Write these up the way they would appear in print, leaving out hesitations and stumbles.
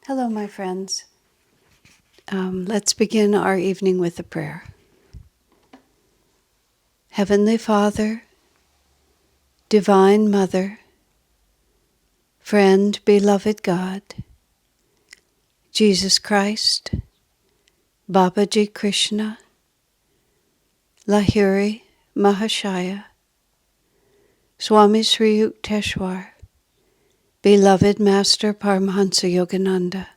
Hello, my friends. Let's begin our evening with a prayer. Heavenly Father, Divine Mother, Friend, Beloved God, Jesus Christ, Babaji Krishna, Lahiri Mahashaya, Swami Sri Yukteswar, Beloved Master Paramahansa Yogananda,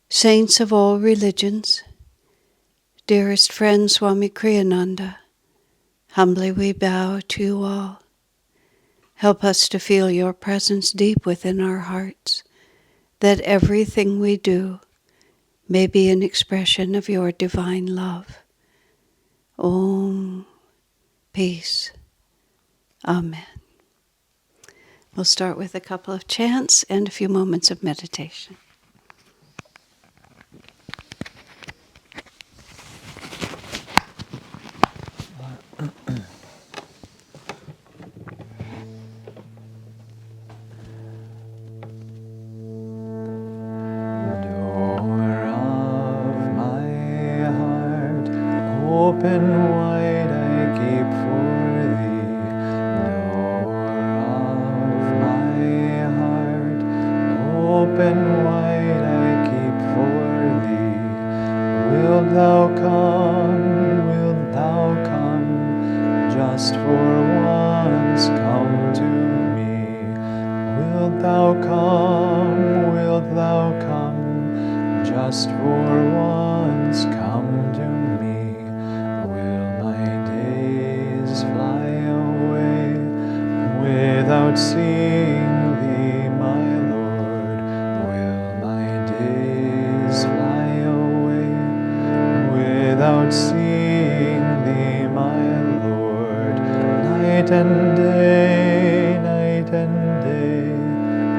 Saints of all religions, dearest friend Swami Kriyananda, humbly we bow to you all. Help us to feel your presence deep within our hearts, that everything we do may be an expression of your divine love. Om. Peace. Amen. We'll start with a couple of chants and a few moments of meditation. Open wide I keep for thee, door of my heart. Open wide I keep for thee. Wilt thou come, just for once come to me? Wilt thou come, just for once come to me? Without seeing thee, my Lord, will my days fly away? Without seeing thee, my Lord, night and day,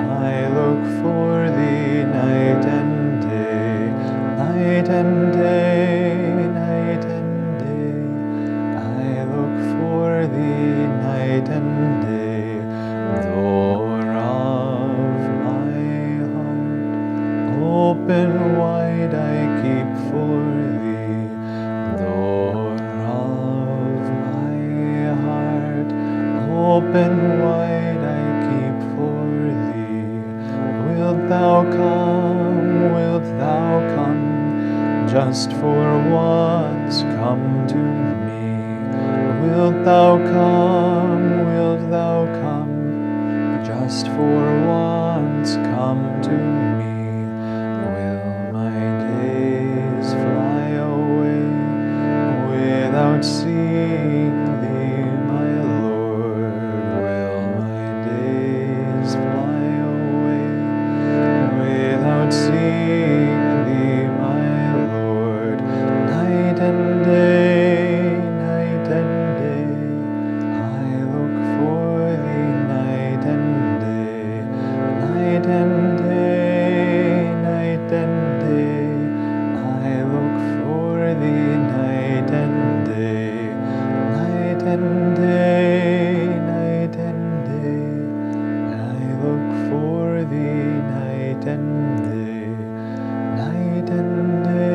I look for thee, night and day, night and day, I look for thee, night and day. Door of my heart, open wide I keep for thee. Door of my heart, open wide I keep for thee. Wilt thou come, just for once come to me? Wilt thou come, just for once come to me? Will my days fly away without seeing thee, my Lord? Will my days fly away without seeing thee, my Lord? Night and day, I look for thee, night and day, night and day, I look for thee, night and day, night and day, I look for thee, night and day, night and day,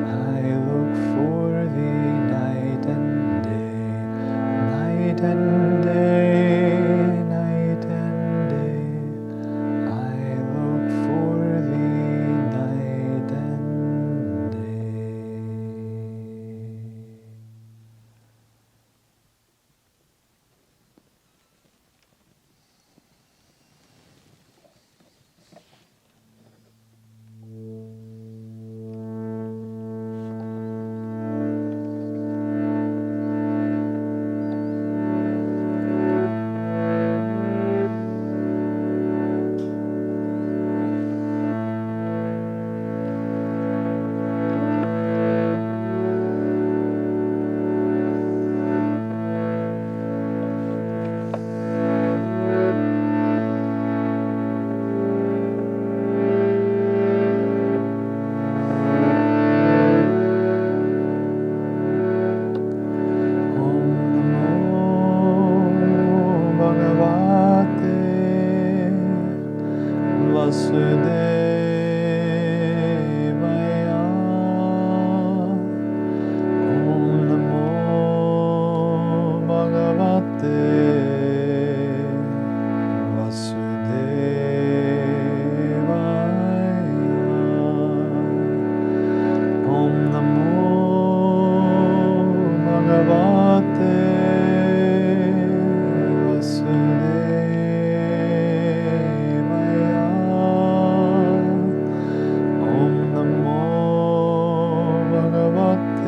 I look for thee, night and day, night and day, I look for thee, night and day. Vasudevaya. Om Namo Bhagavate Vasudevaya. Om Namo Bhagavate Vasudevaya. Om Namo Bhagavate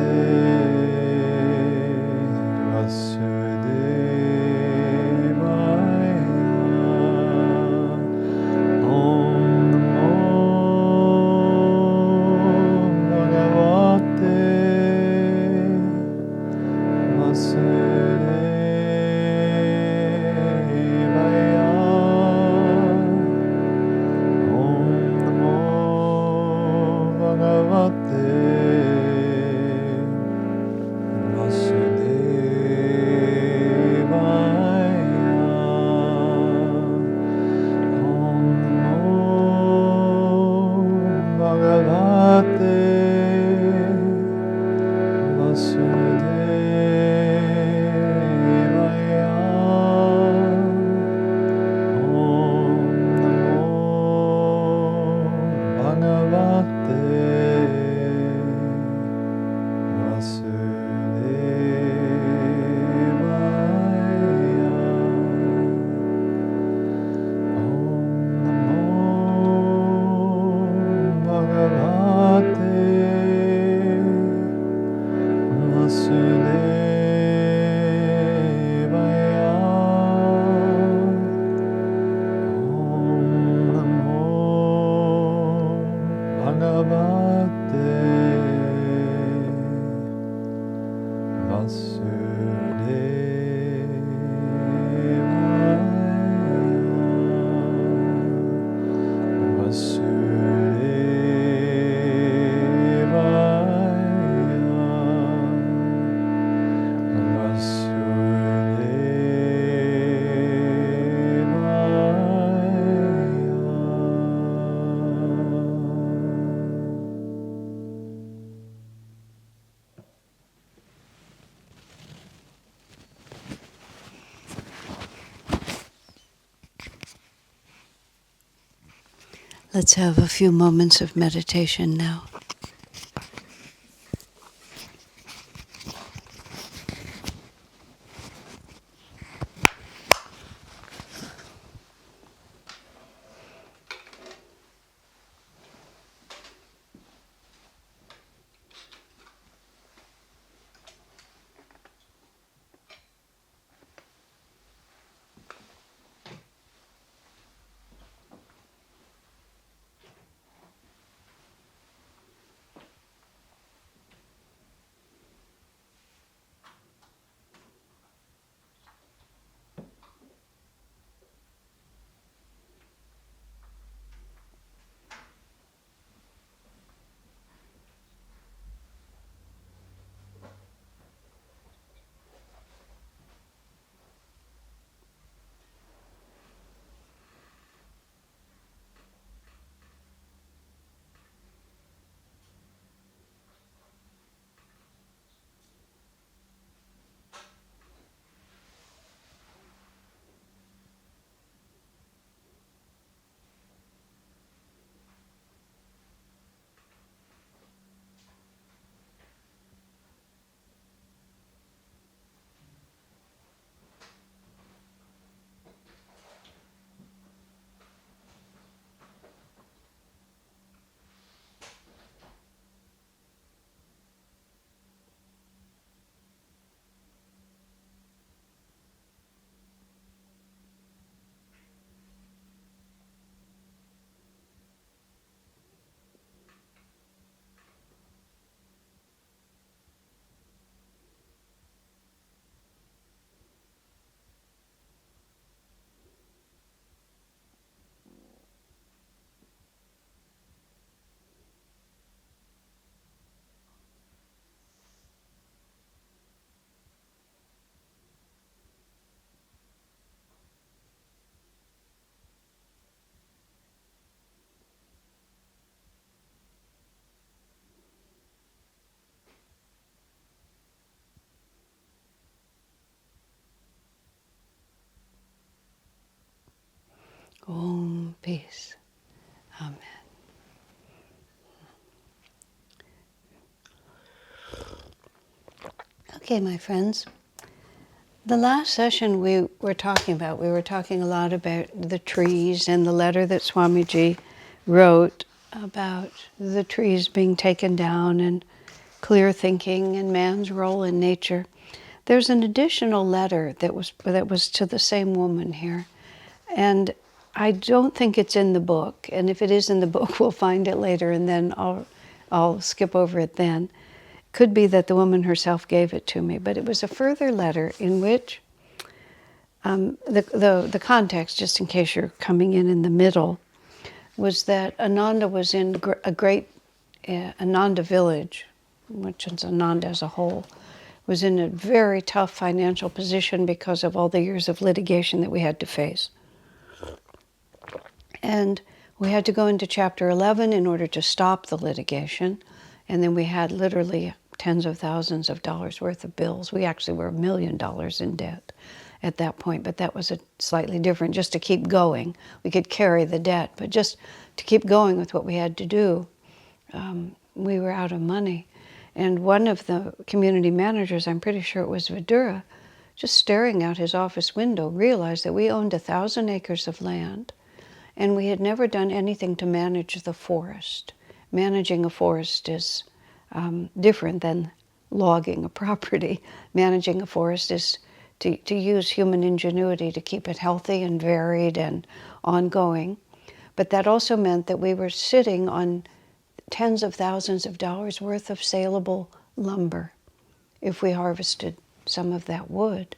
Vasudevaya. Om Namo Bhagavate Vasudevaya. Om Namo Bhagavate Let's have a few moments of meditation now. Om, peace. Amen. Okay, my friends. The last session we were talking a lot about the trees and the letter that Swamiji wrote about the trees being taken down and clear thinking and man's role in nature. There's an additional letter that was to the same woman here. And I don't think it's in the book. And if it is in the book, we'll find it later and then I'll skip over it then. Could be that the woman herself gave it to me, but it was a further letter in which the context, just in case you're coming in the middle, was that Ananda was in a great Ananda village, which is Ananda as a whole, was in a very tough financial position because of all the years of litigation that we had to face. And we had to go into Chapter 11 in order to stop the litigation, and then we had literally tens of thousands of dollars worth of bills. We actually were $1 million in debt at that point, but that was a slightly different, just to keep going. We could carry the debt, but just to keep going with what we had to do, we were out of money. And one of the community managers, I'm pretty sure it was Vidura, just staring out his office window, realized that we owned 1,000 acres of land, and we had never done anything to manage the forest. Managing a forest is different than logging a property. Managing a forest is to use human ingenuity to keep it healthy and varied and ongoing. But that also meant that we were sitting on tens of thousands of dollars worth of saleable lumber if we harvested some of that wood.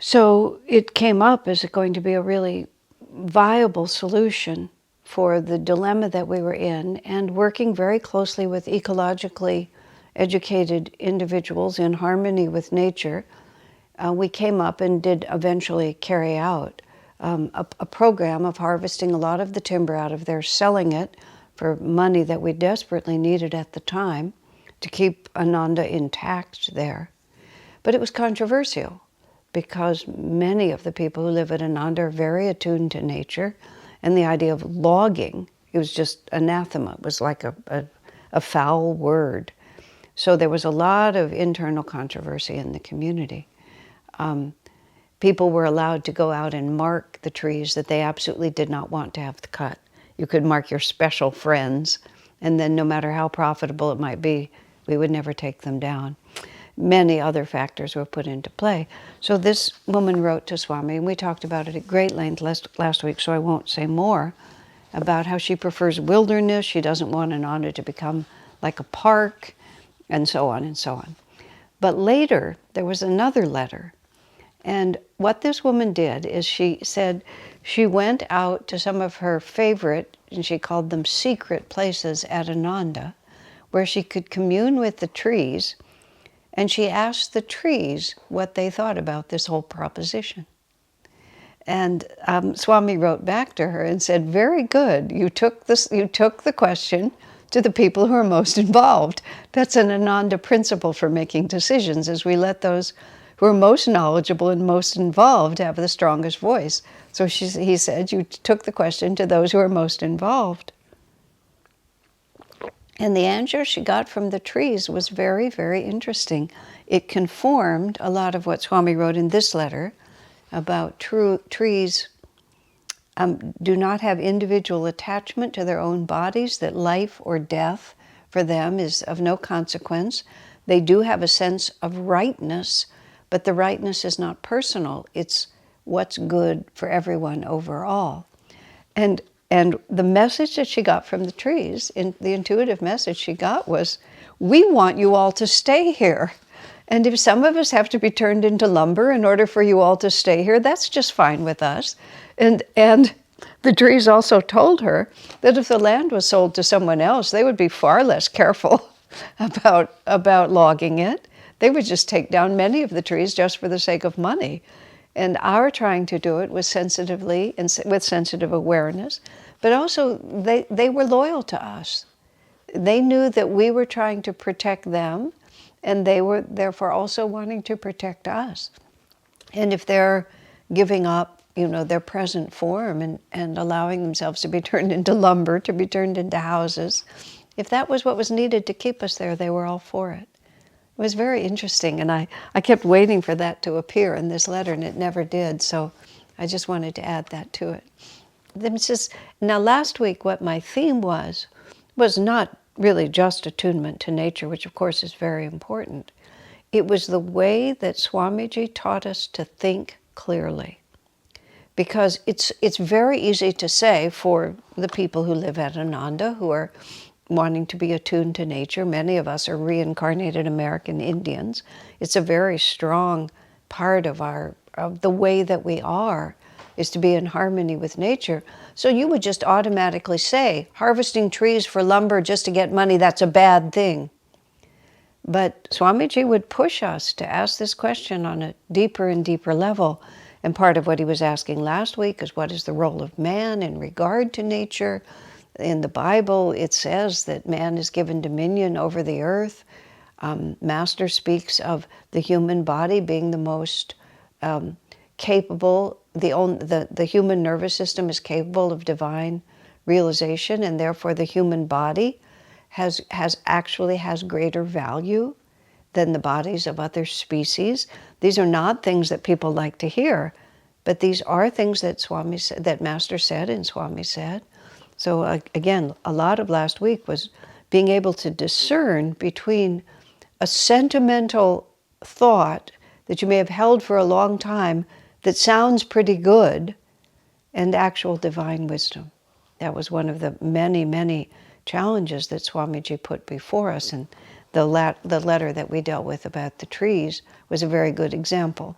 So it came up as going to be a really viable solution for the dilemma that we were in, and working very closely with ecologically educated individuals in harmony with nature, we came up and did eventually carry out a program of harvesting a lot of the timber out of there, selling it for money that we desperately needed at the time to keep Ananda intact there. But it was controversial because many of the people who live at Ananda are very attuned to nature, and the idea of logging, it was just anathema. It was like a foul word. So there was a lot of internal controversy in the community. People were allowed to go out and mark the trees that they absolutely did not want to have cut. You could mark your special friends, and then no matter how profitable it might be, we would never take them down. Many other factors were put into play. So this woman wrote to Swami, and we talked about it at great length last week, so I won't say more, about how she prefers wilderness. She doesn't want Ananda to become like a park, and so on and so on. But later, there was another letter. And what this woman did is she said she went out to some of her favorite, and she called them secret places at Ananda, where she could commune with the trees, and she asked the trees what they thought about this whole proposition. And Swami wrote back to her and said, "Very good. You took the question to the people who are most involved." That's an Ananda principle for making decisions, is we let those who are most knowledgeable and most involved have the strongest voice. So he said, you took the question to those who are most involved. And the answer she got from the trees was very, very interesting. It conformed a lot of what Swami wrote in this letter about trees do not have individual attachment to their own bodies, that life or death for them is of no consequence. They do have a sense of rightness, but the rightness is not personal. It's what's good for everyone overall. And the message that she got from the trees, the intuitive message she got was, we want you all to stay here. And if some of us have to be turned into lumber in order for you all to stay here, that's just fine with us. And the trees also told her that if the land was sold to someone else, they would be far less careful about logging it. They would just take down many of the trees just for the sake of money. And our trying to do it was sensitively and with sensitive awareness, but also they were loyal to us. They knew that we were trying to protect them, and they were therefore also wanting to protect us. And if they're giving up their present form and allowing themselves to be turned into lumber, to be turned into houses. If that was what was needed to keep us there, they were all for it. It was very interesting, and I kept waiting for that to appear in this letter, and it never did, so I just wanted to add that to it. Now last week what my theme was not really just attunement to nature, which of course is very important. It was the way that Swamiji taught us to think clearly. Because it's very easy to say for the people who live at Ananda, who are wanting to be attuned to nature. Many of us are reincarnated American Indians. It's a very strong part of the way that we are, is to be in harmony with nature. So you would just automatically say, harvesting trees for lumber just to get money, that's a bad thing. But Swamiji would push us to ask this question on a deeper and deeper level. And part of what he was asking last week is, what is the role of man in regard to nature? In the Bible, it says that man is given dominion over the earth. Master speaks of the human body being the most capable. The human nervous system is capable of divine realization, and therefore the human body has greater value than the bodies of other species. These are not things that people like to hear, but these are things that that Master said and Swami said. So again, a lot of last week was being able to discern between a sentimental thought that you may have held for a long time that sounds pretty good and actual divine wisdom. That was one of the many, many challenges that Swamiji put before us, and the letter that we dealt with about the trees was a very good example.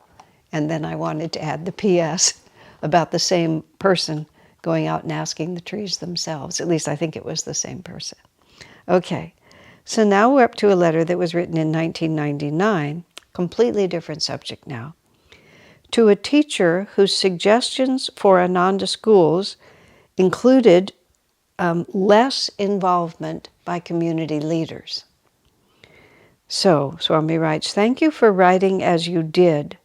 And then I wanted to add the P.S. about the same person going out and asking the trees themselves. At least I think it was the same person. Okay, so now we're up to a letter that was written in 1999, completely different subject now, to a teacher whose suggestions for Ananda schools included less involvement by community leaders. So, Swami writes, "Thank you for writing as you did.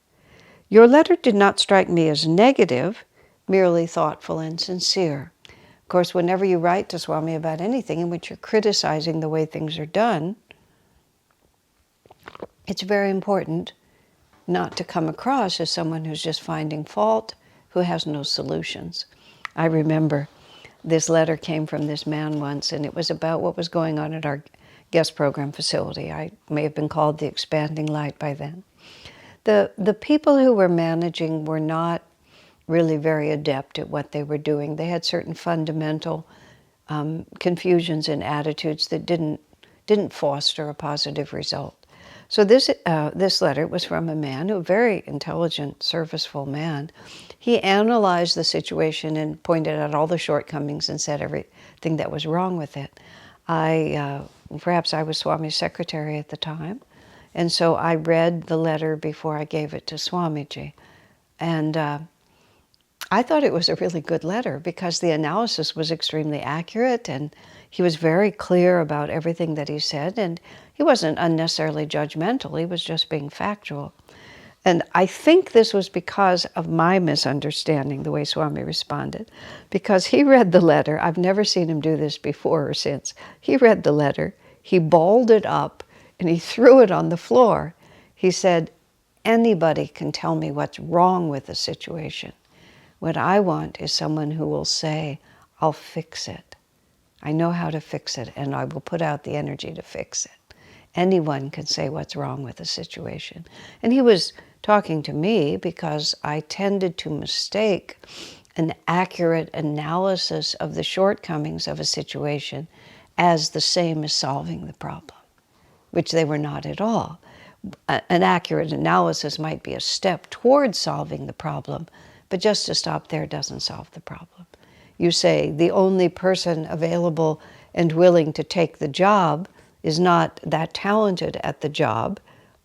Your letter did not strike me as negative, merely thoughtful and sincere." Of course, whenever you write to Swami about anything in which you're criticizing the way things are done, it's very important not to come across as someone who's just finding fault, who has no solutions. I remember this letter came from this man once, and it was about what was going on at our guest program facility. I may have been called the Expanding Light by then. The people who were managing were not really very adept at what they were doing. They had certain fundamental confusions and attitudes that didn't foster a positive result. So this letter was from a man, a very intelligent, serviceful man. He analyzed the situation and pointed out all the shortcomings and said everything that was wrong with it. Perhaps I was Swami's secretary at the time, and so I read the letter before I gave it to Swamiji. And I thought it was a really good letter because the analysis was extremely accurate, and he was very clear about everything that he said, and he wasn't unnecessarily judgmental, he was just being factual. And I think this was because of my misunderstanding, the way Swami responded, because he read the letter. I've never seen him do this before or since. He read the letter, he balled it up, and he threw it on the floor. He said, "Anybody can tell me what's wrong with the situation. What I want is someone who will say, I'll fix it. I know how to fix it, and I will put out the energy to fix it." Anyone can say what's wrong with a situation. And he was talking to me because I tended to mistake an accurate analysis of the shortcomings of a situation as the same as solving the problem, which they were not at all. An accurate analysis might be a step towards solving the problem, but just to stop there doesn't solve the problem. You say the only person available and willing to take the job is not that talented at the job.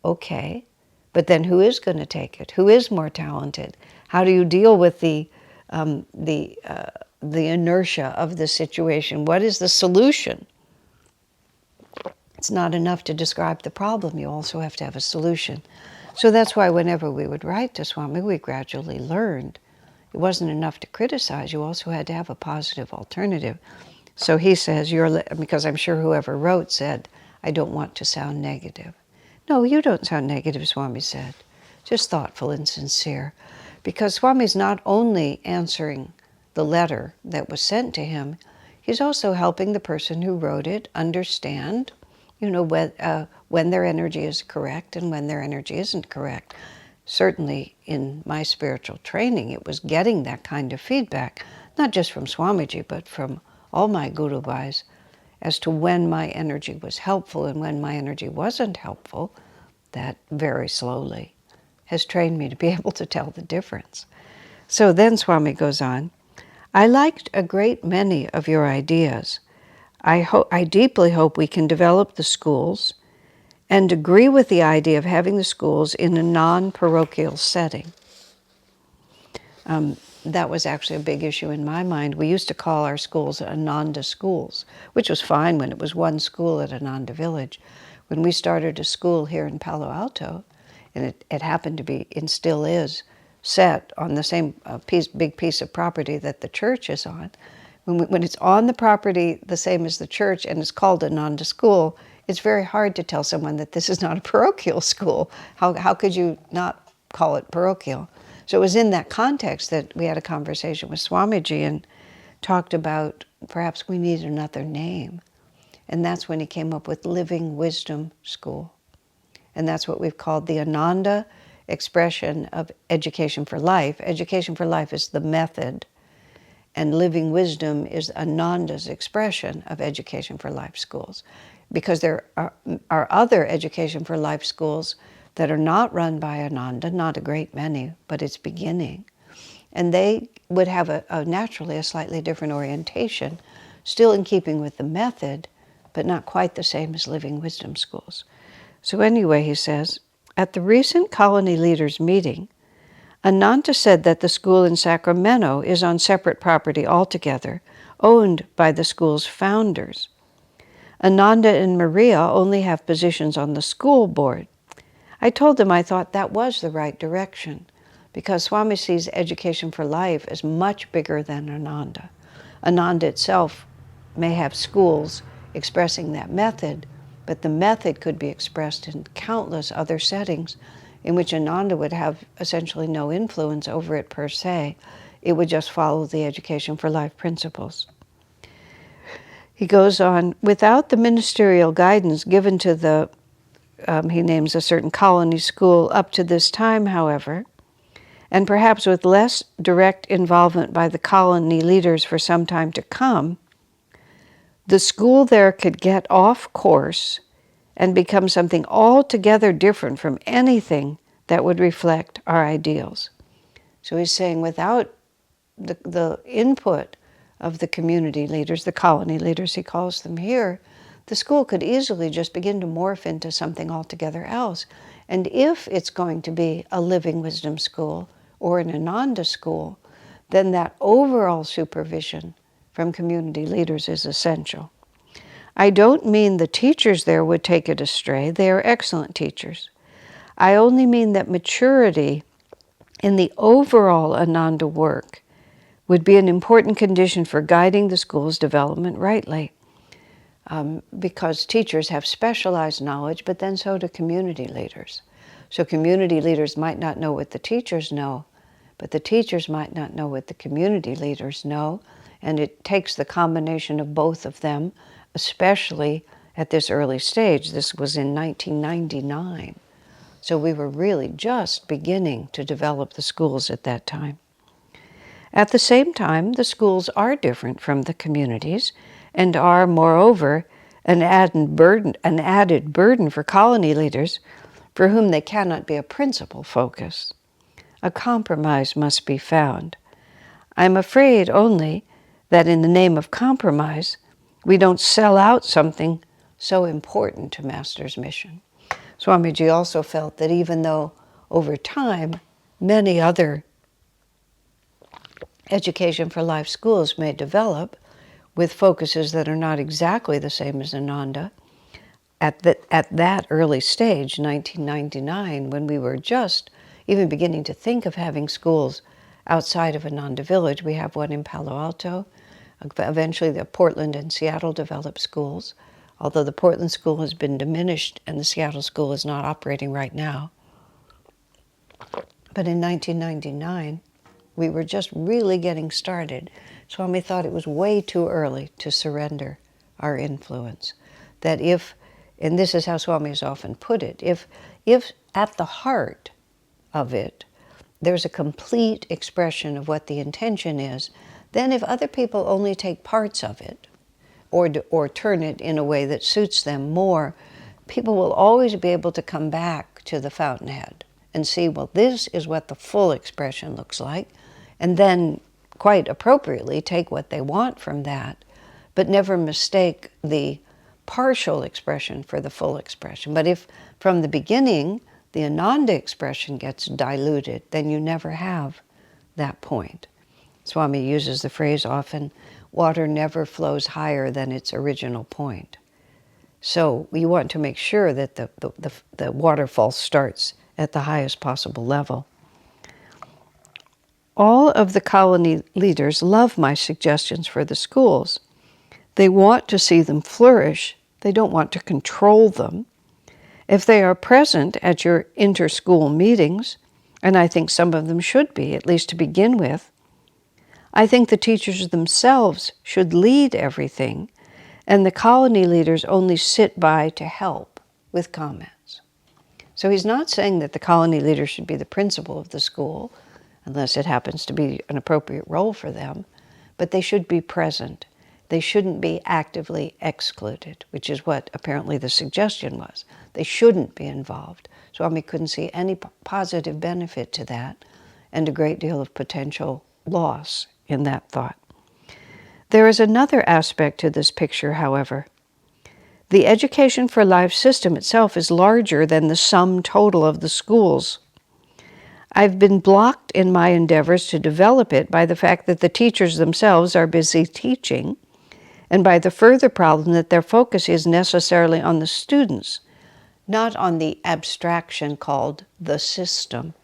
Okay, but then who is going to take it? Who is more talented? How do you deal with the inertia of the situation? What is the solution? It's not enough to describe the problem. You also have to have a solution. So that's why whenever we would write to Swami, we gradually learned it wasn't enough to criticize. You also had to have a positive alternative. So he says, because I'm sure whoever wrote said, I don't want to sound negative. No, you don't sound negative, Swami said. Just thoughtful and sincere. Because Swami's not only answering the letter that was sent to him, he's also helping the person who wrote it understand, when their energy is correct and when their energy isn't correct. Certainly in my spiritual training, it was getting that kind of feedback, not just from Swamiji, but from all my Guru Bhais, as to when my energy was helpful and when my energy wasn't helpful. That very slowly has trained me to be able to tell the difference. So then Swami goes on, I liked a great many of your ideas. I deeply hope we can develop the schools and agree with the idea of having the schools in a non-parochial setting. That was actually a big issue in my mind. We used to call our schools Ananda schools, which was fine when it was one school at Ananda village. When we started a school here in Palo Alto, and it happened to be, and still is, set on the same big piece of property that the church is on. When it's on the property the same as the church and it's called Ananda School, it's very hard to tell someone that this is not a parochial school. How could you not call it parochial? So it was in that context that we had a conversation with Swamiji and talked about perhaps we need another name. And that's when he came up with Living Wisdom School. And that's what we've called the Ananda expression of Education for Life. Education for Life is the method, and Living Wisdom is Ananda's expression of Education for Life schools. Because there are other Education for Life schools that are not run by Ananda, not a great many, but it's beginning. And they would have naturally a slightly different orientation, still in keeping with the method, but not quite the same as Living Wisdom schools. So anyway, he says, at the recent colony leaders meeting, Ananda said that the school in Sacramento is on separate property altogether, owned by the school's founders. Ananda and Maria only have positions on the school board. I told them I thought that was the right direction, because Swami sees Education for Life as much bigger than Ananda. Ananda itself may have schools expressing that method, but the method could be expressed in countless other settings in which Ananda would have essentially no influence over it per se. It would just follow the Education for Life principles. He goes on, without the ministerial guidance given to the he names a certain colony school up to this time, however, and perhaps with less direct involvement by the colony leaders for some time to come, the school there could get off course and become something altogether different from anything that would reflect our ideals. So he's saying without the input of the community leaders, the colony leaders he calls them here, the school could easily just begin to morph into something altogether else. And if it's going to be a Living Wisdom school or an Ananda school, then that overall supervision from community leaders is essential. I don't mean the teachers there would take it astray. They are excellent teachers. I only mean that maturity in the overall Ananda work would be an important condition for guiding the school's development rightly. Because teachers have specialized knowledge, but then so do community leaders. So community leaders might not know what the teachers know, but the teachers might not know what the community leaders know, and it takes the combination of both of them, especially at this early stage. This was in 1999. So we were really just beginning to develop the schools at that time. At the same time, the schools are different from the communities and are, moreover, an added burden for colony leaders for whom they cannot be a principal focus. A compromise must be found. I'm afraid only that in the name of compromise, we don't sell out something so important to Master's mission. Swamiji also felt that even though over time many other Education for Life schools may develop with focuses that are not exactly the same as Ananda, at that early stage, 1999, when we were just even beginning to think of having schools outside of Ananda Village. We have one in Palo Alto. Eventually the Portland and Seattle developed schools, although the Portland school has been diminished and the Seattle school is not operating right now. But in 1999, we were just really getting started. Swami thought it was way too early to surrender our influence. That if, and this is how Swami has often put it, if at the heart of it, there's a complete expression of what the intention is, then if other people only take parts of it, or turn it in a way that suits them more, people will always be able to come back to the fountainhead and see, well, this is what the full expression looks like, and then quite appropriately take what they want from that, but never mistake the partial expression for the full expression. But if from the beginning the Ananda expression gets diluted, then you never have that point. Swami uses the phrase often, water never flows higher than its original point. So we want to make sure that the waterfall starts at the highest possible level. All of the colony leaders love my suggestions for the schools. They want to see them flourish. They don't want to control them. If they are present at your inter-school meetings, and I think some of them should be, at least to begin with, I think the teachers themselves should lead everything, and the colony leaders only sit by to help with comments. So he's not saying that the colony leader should be the principal of the school, unless it happens to be an appropriate role for them, but they should be present. They shouldn't be actively excluded, which is what apparently the suggestion was. They shouldn't be involved. Swami couldn't see any positive benefit to that, and a great deal of potential loss in that thought. There is another aspect to this picture, however. The Education for Life system itself is larger than the sum total of the schools. I've been blocked in my endeavors to develop it by the fact that the teachers themselves are busy teaching, and by the further problem that their focus is necessarily on the students, not on the abstraction called the system.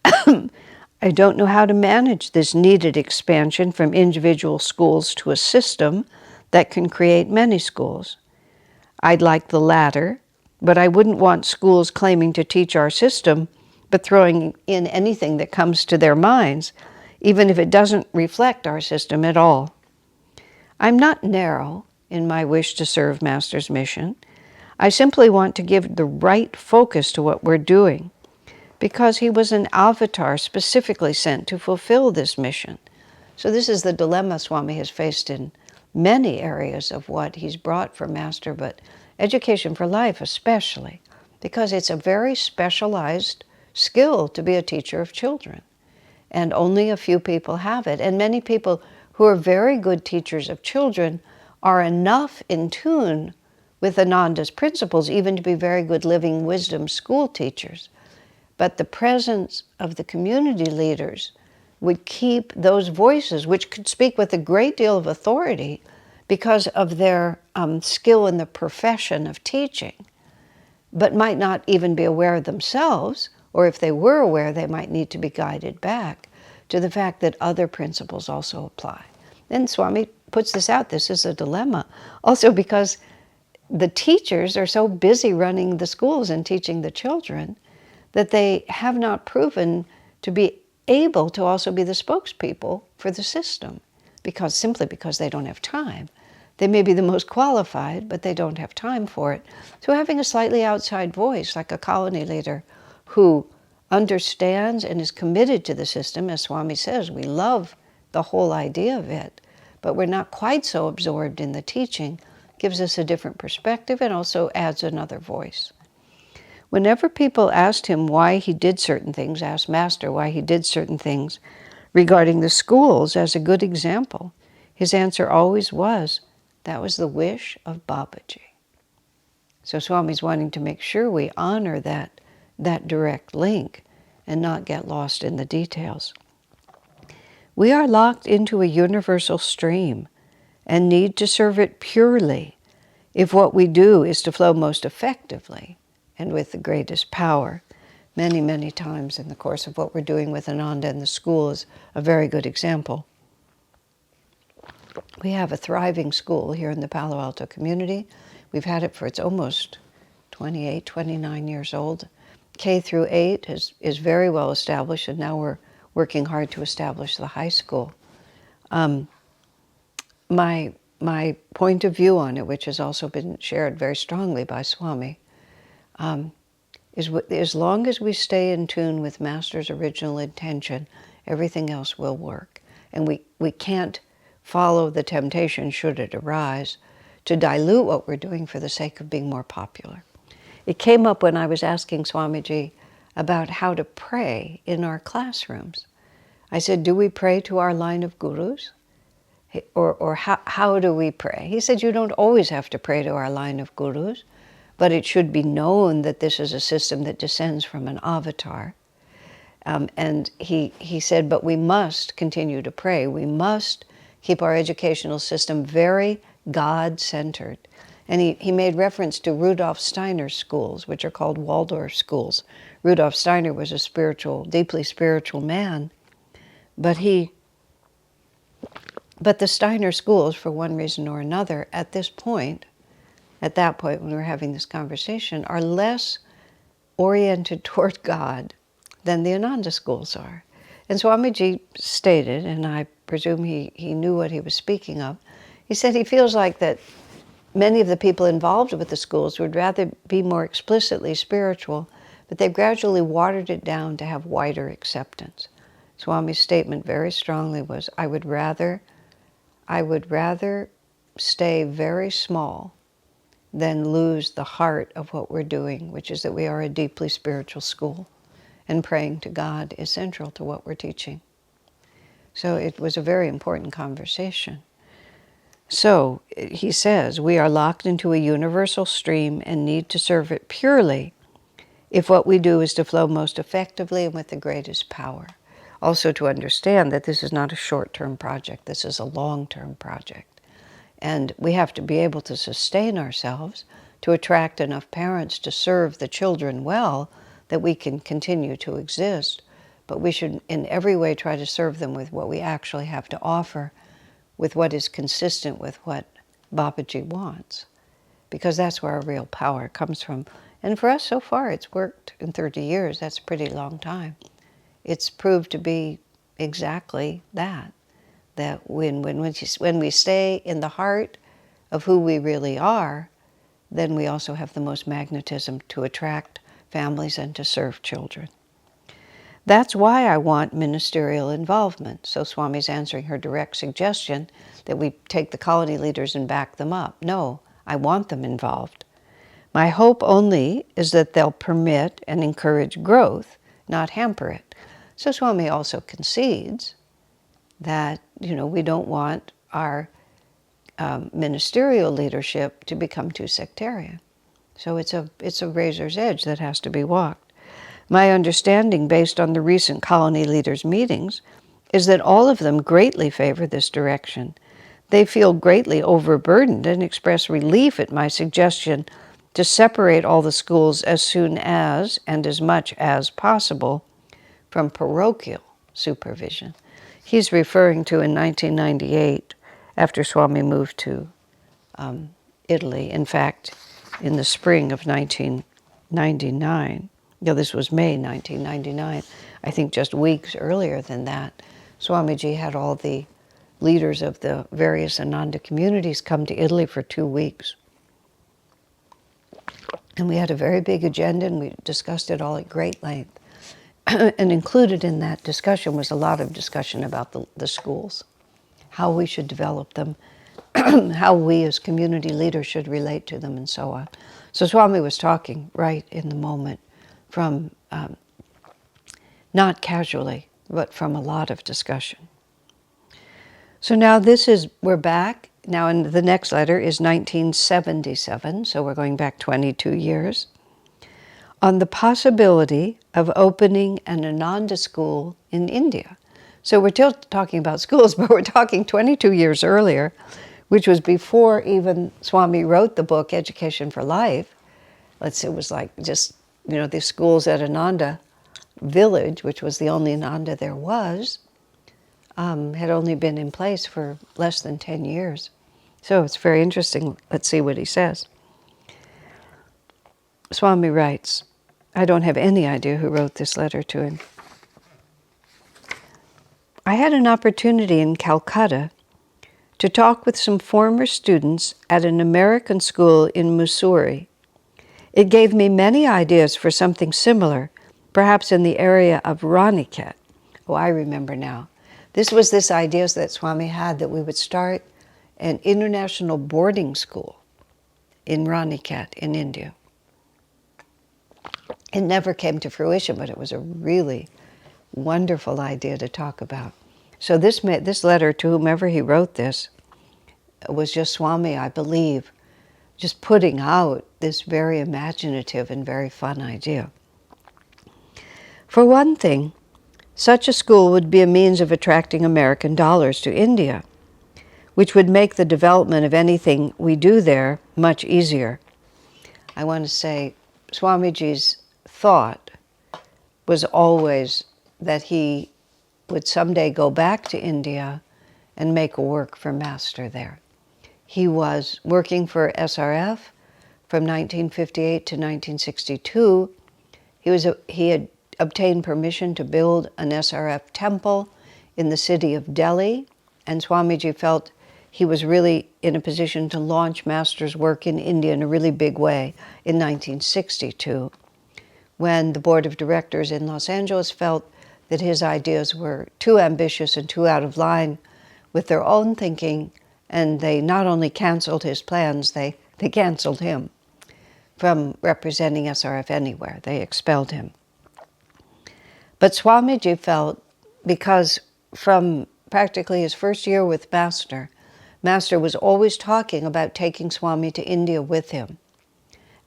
I don't know how to manage this needed expansion from individual schools to a system that can create many schools. I'd like the latter, but I wouldn't want schools claiming to teach our system, but throwing in anything that comes to their minds, even if it doesn't reflect our system at all. I'm not narrow in my wish to serve Master's mission. I simply want to give the right focus to what we're doing, because he was an avatar specifically sent to fulfill this mission. So this is the dilemma Swami has faced in many areas of what he's brought for Master, but Education for Life especially, because it's a very specialized skill to be a teacher of children. And only a few people have it. And many people who are very good teachers of children are enough in tune with Ananda's principles even to be very good living wisdom school teachers. But the presence of the community leaders would keep those voices, which could speak with a great deal of authority because of their skill in the profession of teaching, but might not even be aware themselves, or if they were aware, they might need to be guided back to the fact that other principles also apply. And Swami puts this out. This is a dilemma. Also because the teachers are so busy running the schools and teaching the children that they have not proven to be able to also be the spokespeople for the system, simply because they don't have time. They may be the most qualified, but they don't have time for it. So having a slightly outside voice, like a colony leader who understands and is committed to the system, as Swami says, we love the whole idea of it, but we're not quite so absorbed in the teaching, gives us a different perspective and also adds another voice. Whenever people asked him why he did certain things, asked Master why he did certain things regarding the schools as a good example, his answer always was, that was the wish of Babaji. So Swami's wanting to make sure we honor that direct link and not get lost in the details. We are locked into a universal stream and need to serve it purely if what we do is to flow most effectively and with the greatest power. many, many times in the course of what we're doing with Ananda, and the school is a very good example. We have a thriving school here in the Palo Alto community. We've had it for, it's almost 28, 29 years old. K through 8 is very well established, and now we're working hard to establish the high school. My point of view on it, which has also been shared very strongly by Swami, is as long as we stay in tune with Master's original intention, everything else will work. And we can't follow the temptation, should it arise, to dilute what we're doing for the sake of being more popular. It came up when I was asking Swamiji about how to pray in our classrooms. I said, do we pray to our line of gurus? Or how do we pray? He said, you don't always have to pray to our line of gurus, but it should be known that this is a system that descends from an avatar. And he said, but we must continue to pray. We must keep our educational system very God-centered. And he made reference to Rudolf Steiner's schools, which are called Waldorf schools. Rudolf Steiner was a deeply spiritual man, but the Steiner schools, for one reason or another, at that point when we were having this conversation, are less oriented toward God than the Ananda schools are. And Swamiji stated, and I presume he knew what he was speaking of, he said he feels like that many of the people involved with the schools would rather be more explicitly spiritual, but they've gradually watered it down to have wider acceptance. Swami's statement very strongly was, I would rather stay very small than lose the heart of what we're doing, which is that we are a deeply spiritual school, and praying to God is central to what we're teaching. So it was a very important conversation. So he says, we are locked into a universal stream and need to serve it purely if what we do is to flow most effectively and with the greatest power. Also to understand that this is not a short-term project, this is a long-term project. And we have to be able to sustain ourselves to attract enough parents to serve the children well that we can continue to exist. But we should in every way try to serve them with what we actually have to offer, with what is consistent with what Babaji wants. Because that's where our real power comes from. And for us so far, it's worked in 30 years. That's a pretty long time. It's proved to be exactly that. That when we stay in the heart of who we really are, then we also have the most magnetism to attract families and to serve children. That's why I want ministerial involvement. So Swami's answering her direct suggestion that we take the colony leaders and back them up. No, I want them involved. My hope only is that they'll permit and encourage growth, not hamper it. So Swami also concedes that, we don't want our ministerial leadership to become too sectarian. So it's a razor's edge that has to be walked. My understanding, based on the recent colony leaders' meetings, is that all of them greatly favor this direction. They feel greatly overburdened and express relief at my suggestion to separate all the schools as soon as and as much as possible from parochial supervision. He's referring to in 1998, after Swami moved to Italy. In fact, in the spring of 1999, this was May 1999, I think just weeks earlier than that, Swamiji had all the leaders of the various Ananda communities come to Italy for 2 weeks. And we had a very big agenda, and we discussed it all at great length. And included in that discussion was a lot of discussion about the schools, how we should develop them, how we as community leaders should relate to them, and so on. So Swami was talking right in the moment from, not casually, but from a lot of discussion. So now we're back. Now in the next letter is 1977, so we're going back 22 years. On the possibility of opening an Ananda school in India. So we're still talking about schools, but we're talking 22 years earlier, which was before even Swami wrote the book, Education for Life. It was like just, the schools at Ananda village, which was the only Ananda there was, had only been in place for less than 10 years. So it's very interesting. Let's see what he says. Swami writes, I don't have any idea who wrote this letter to him. I had an opportunity in Calcutta to talk with some former students at an American school in Mussoorie. It gave me many ideas for something similar, perhaps in the area of Raniket. Oh, I remember now. This was this idea that Swami had, that we would start an international boarding school in Raniket in India. It never came to fruition, but it was a really wonderful idea to talk about. So this letter, to whomever he wrote this, was just Swami, I believe, just putting out this very imaginative and very fun idea. For one thing, such a school would be a means of attracting American dollars to India, which would make the development of anything we do there much easier. I want to say Swamiji's thought was always that he would someday go back to India and make a work for Master there. He was working for SRF from 1958 to 1962. He had obtained permission to build an SRF temple in the city of Delhi, and Swamiji felt he was really in a position to launch Master's work in India in a really big way in 1962, when the board of directors in Los Angeles felt that his ideas were too ambitious and too out of line with their own thinking, and they not only canceled his plans, they canceled him from representing SRF anywhere. They expelled him. But Swamiji felt, because from practically his first year with Master, Master was always talking about taking Swami to India with him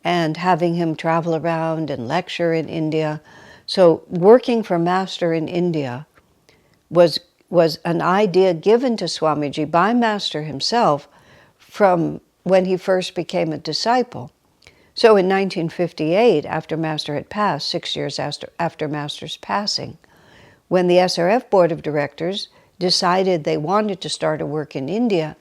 and having him travel around and lecture in India. So working for Master in India was an idea given to Swamiji by Master himself from when he first became a disciple. So in 1958, after Master had passed, 6 years after Master's passing, when the SRF board of directors decided they wanted to start a work in India,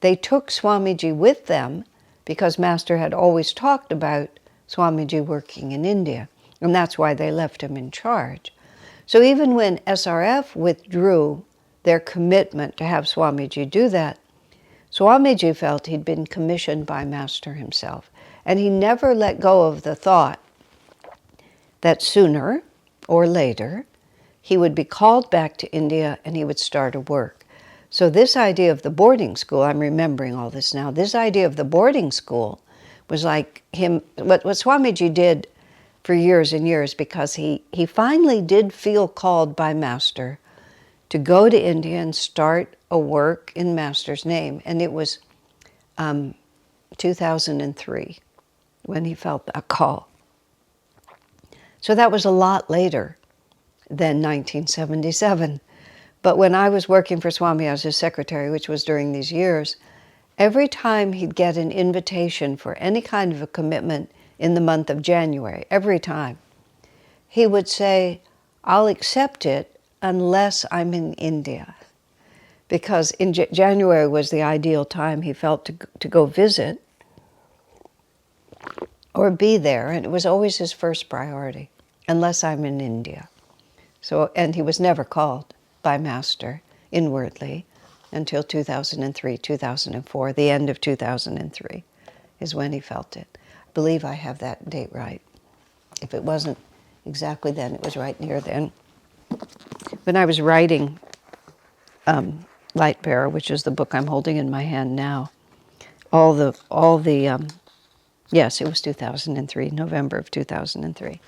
they took Swamiji with them because Master had always talked about Swamiji working in India, and that's why they left him in charge. So even when SRF withdrew their commitment to have Swamiji do that, Swamiji felt he'd been commissioned by Master himself, and he never let go of the thought that sooner or later he would be called back to India and he would start a work. So this idea of the boarding school, I'm remembering all this now, this idea of the boarding school was like him, what Swamiji did for years and years, because he finally did feel called by Master to go to India and start a work in Master's name. And it was 2003 when he felt that call. So that was a lot later than 1977. But when I was working for Swami as his secretary, which was during these years, every time he'd get an invitation for any kind of a commitment in the month of January, every time, he would say, I'll accept it unless I'm in India. Because in January was the ideal time he felt to go visit or be there, and it was always his first priority, unless I'm in India. So, and he was never called by Master inwardly until 2003, 2004, the end of 2003 is when he felt it. I believe I have that date right. If it wasn't exactly then, it was right near then. When I was writing Light Bearer, which is the book I'm holding in my hand now, yes, it was 2003, November of 2003.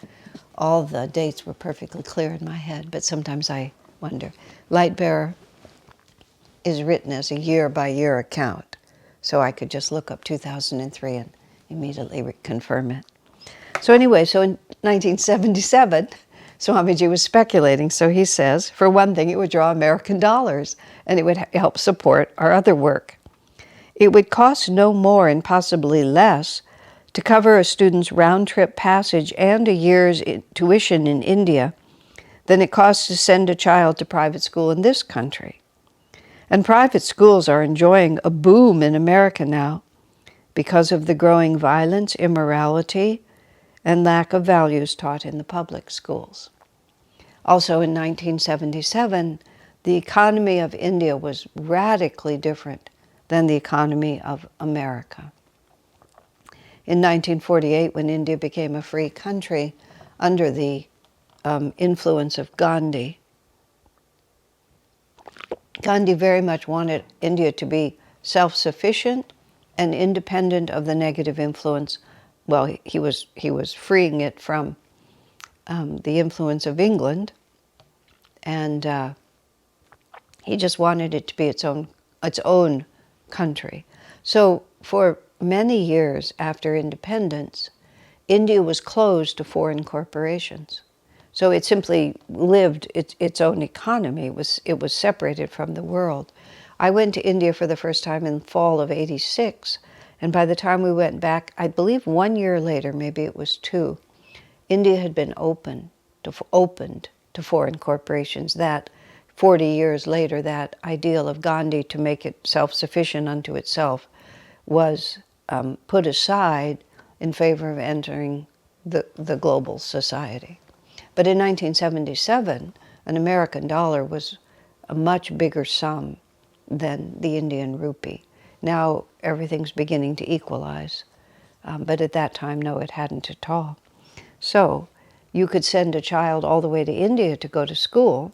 All the dates were perfectly clear in my head, but sometimes I wonder. Light Bearer is written as a year-by-year account, so I could just look up 2003 and immediately confirm it. So anyway, so in 1977, Swamiji was speculating, so he says, for one thing, it would draw American dollars, and it would help support our other work. It would cost no more and possibly less to cover a student's round-trip passage and a year's tuition in India than it costs to send a child to private school in this country. And private schools are enjoying a boom in America now because of the growing violence, immorality, and lack of values taught in the public schools. Also in 1977, the economy of India was radically different than the economy of America. In 1948, when India became a free country under the influence of Gandhi, Gandhi very much wanted India to be self-sufficient and independent of the negative influence. Well, he was freeing it from the influence of England, and he just wanted it to be its own country. So for many years after independence, India was closed to foreign corporations. So it simply lived its own economy. It was separated from the world. I went to India for the first time in fall of '86, and by the time we went back, I believe 1 year later, maybe it was 2, India had been opened to foreign corporations. That 40 years later, that ideal of Gandhi to make it self-sufficient unto itself was put aside in favor of entering the global society. But in 1977, an American dollar was a much bigger sum than the Indian rupee. Now everything's beginning to equalize, but at that time, no, it hadn't at all. So you could send a child all the way to India to go to school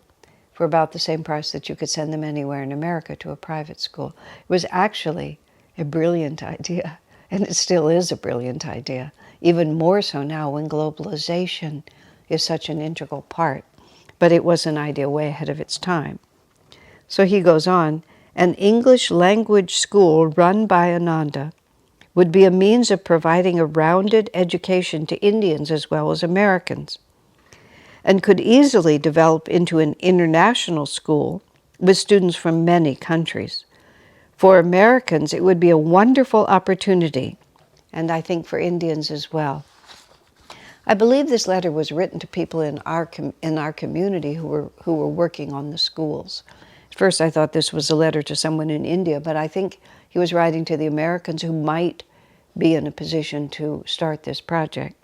for about the same price that you could send them anywhere in America to a private school. It was actually a brilliant idea, and it still is a brilliant idea, even more so now when globalization is such an integral part. But it was an idea way ahead of its time. So he goes on, an English language school run by Ananda would be a means of providing a rounded education to Indians as well as Americans, and could easily develop into an international school with students from many countries. For Americans, it would be a wonderful opportunity, and I think for Indians as well. I believe this letter was written to people in our community who were working on the schools. At first I thought this was a letter to someone in India, but I think he was writing to the Americans who might be in a position to start this project.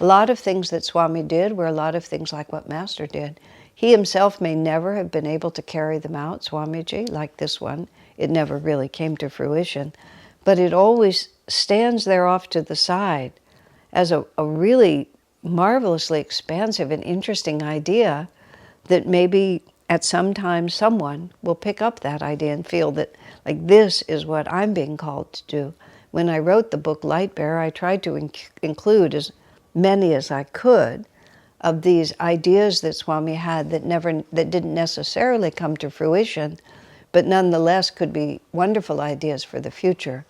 A lot of things that Swami did were a lot of things like what Master did. He himself may never have been able to carry them out, Swamiji, like this one. It never really came to fruition, but it always stands there off to the side as a really marvelously expansive and interesting idea that maybe at some time someone will pick up that idea and feel that, like, this is what I'm being called to do. When I wrote the book Light Bearer, I tried to include as many as I could of these ideas that Swami had that didn't necessarily come to fruition, but nonetheless could be wonderful ideas for the future.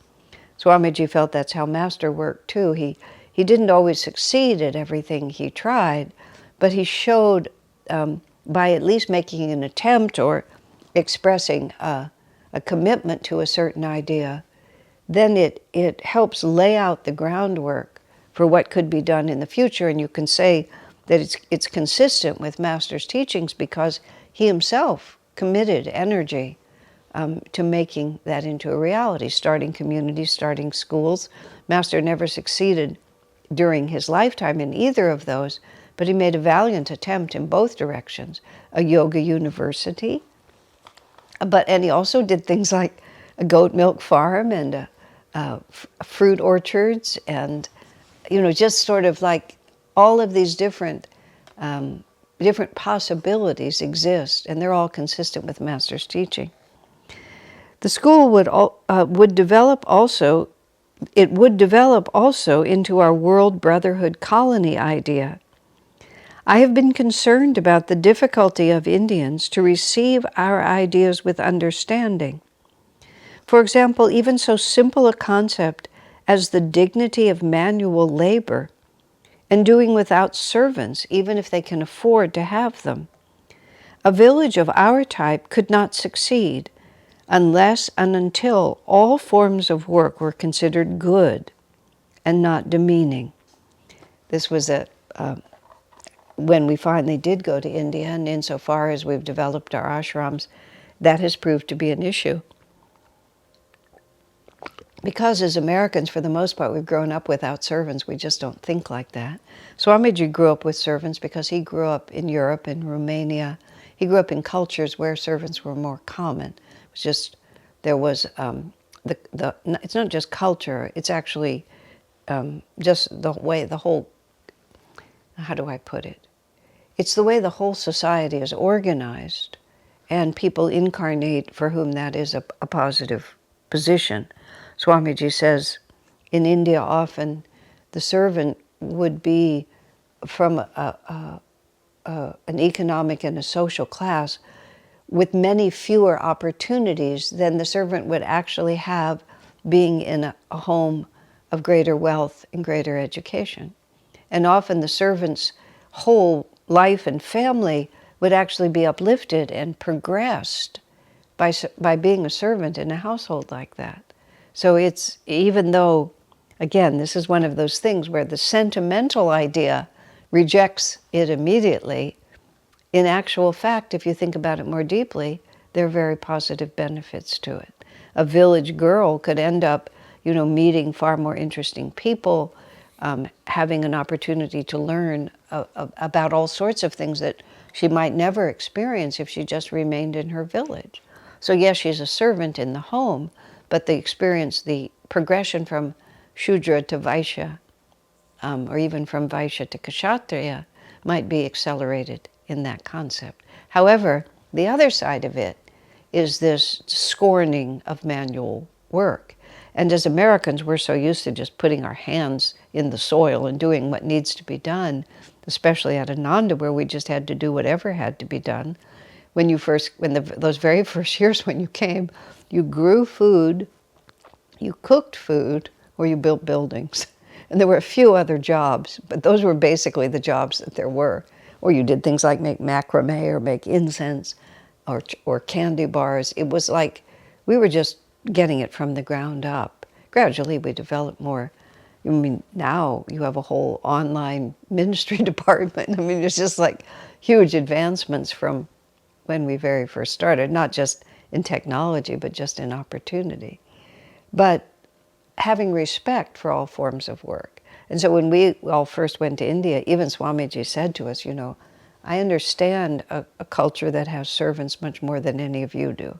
Swamiji felt that's how Master worked too. He didn't always succeed at everything he tried, but he showed by at least making an attempt or expressing a commitment to a certain idea, then it helps lay out the groundwork for what could be done in the future. And you can say that it's consistent with Master's teachings because he himself committed energy to making that into a reality, starting communities, starting schools. Master never succeeded during his lifetime in either of those, but he made a valiant attempt in both directions. A yoga university, and he also did things like a goat milk farm and fruit orchards, and just sort of like all of these different possibilities exist, and they're all consistent with Master's teaching. The school would develop also into our world brotherhood colony idea. I have been concerned about the difficulty of Indians to receive our ideas with understanding. For example, even so simple a concept as the dignity of manual labor and doing without servants, even if they can afford to have them. A village of our type could not succeed unless and until all forms of work were considered good and not demeaning. This was when we finally did go to India, and insofar as we've developed our ashrams, that has proved to be an issue. Because as Americans, for the most part, we've grown up without servants. We just don't think like that. Swamiji grew up with servants because he grew up in Europe and Romania. He grew up in cultures where servants were more common. It was just, there was, it's not just culture, it's actually just the way the whole, how do I put it? It's the way the whole society is organized, and people incarnate for whom that is a positive position. Swamiji says in India often the servant would be from an economic and a social class with many fewer opportunities than the servant would actually have being in a home of greater wealth and greater education. And often the servant's whole life and family would actually be uplifted and progressed by being a servant in a household like that. So it's, even though, again, this is one of those things where the sentimental idea rejects it immediately, in actual fact, if you think about it more deeply, there are very positive benefits to it. A village girl could end up, meeting far more interesting people, having an opportunity to learn about all sorts of things that she might never experience if she just remained in her village. So yes, she's a servant in the home, but the progression from Shudra to Vaishya, or even from Vaishya to Kshatriya, might be accelerated in that concept. However, the other side of it is this scorning of manual work. And as Americans, we're so used to just putting our hands in the soil and doing what needs to be done, especially at Ananda, where we just had to do whatever had to be done. Those very first years when you came, you grew food, you cooked food, or you built buildings. And there were a few other jobs, but those were basically the jobs that there were. Or you did things like make macrame or make incense or candy bars. It was like we were just getting it from the ground up. Gradually we developed more. I mean, now you have a whole online ministry department. I mean, it's just like huge advancements from when we very first started, not just in technology, but just in opportunity. But having respect for all forms of work. And so when we all first went to India, even Swamiji said to us, I understand a culture that has servants much more than any of you do.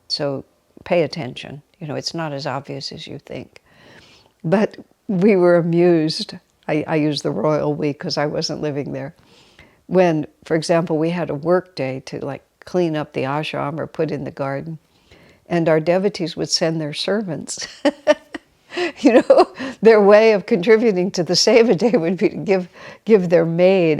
So pay attention. It's not as obvious as you think. But we were amused. I use the royal we because I wasn't living there. When, for example, we had a work day to clean up the ashram or put in the garden, and our devotees would send their servants. Their way of contributing to the Seva day would be to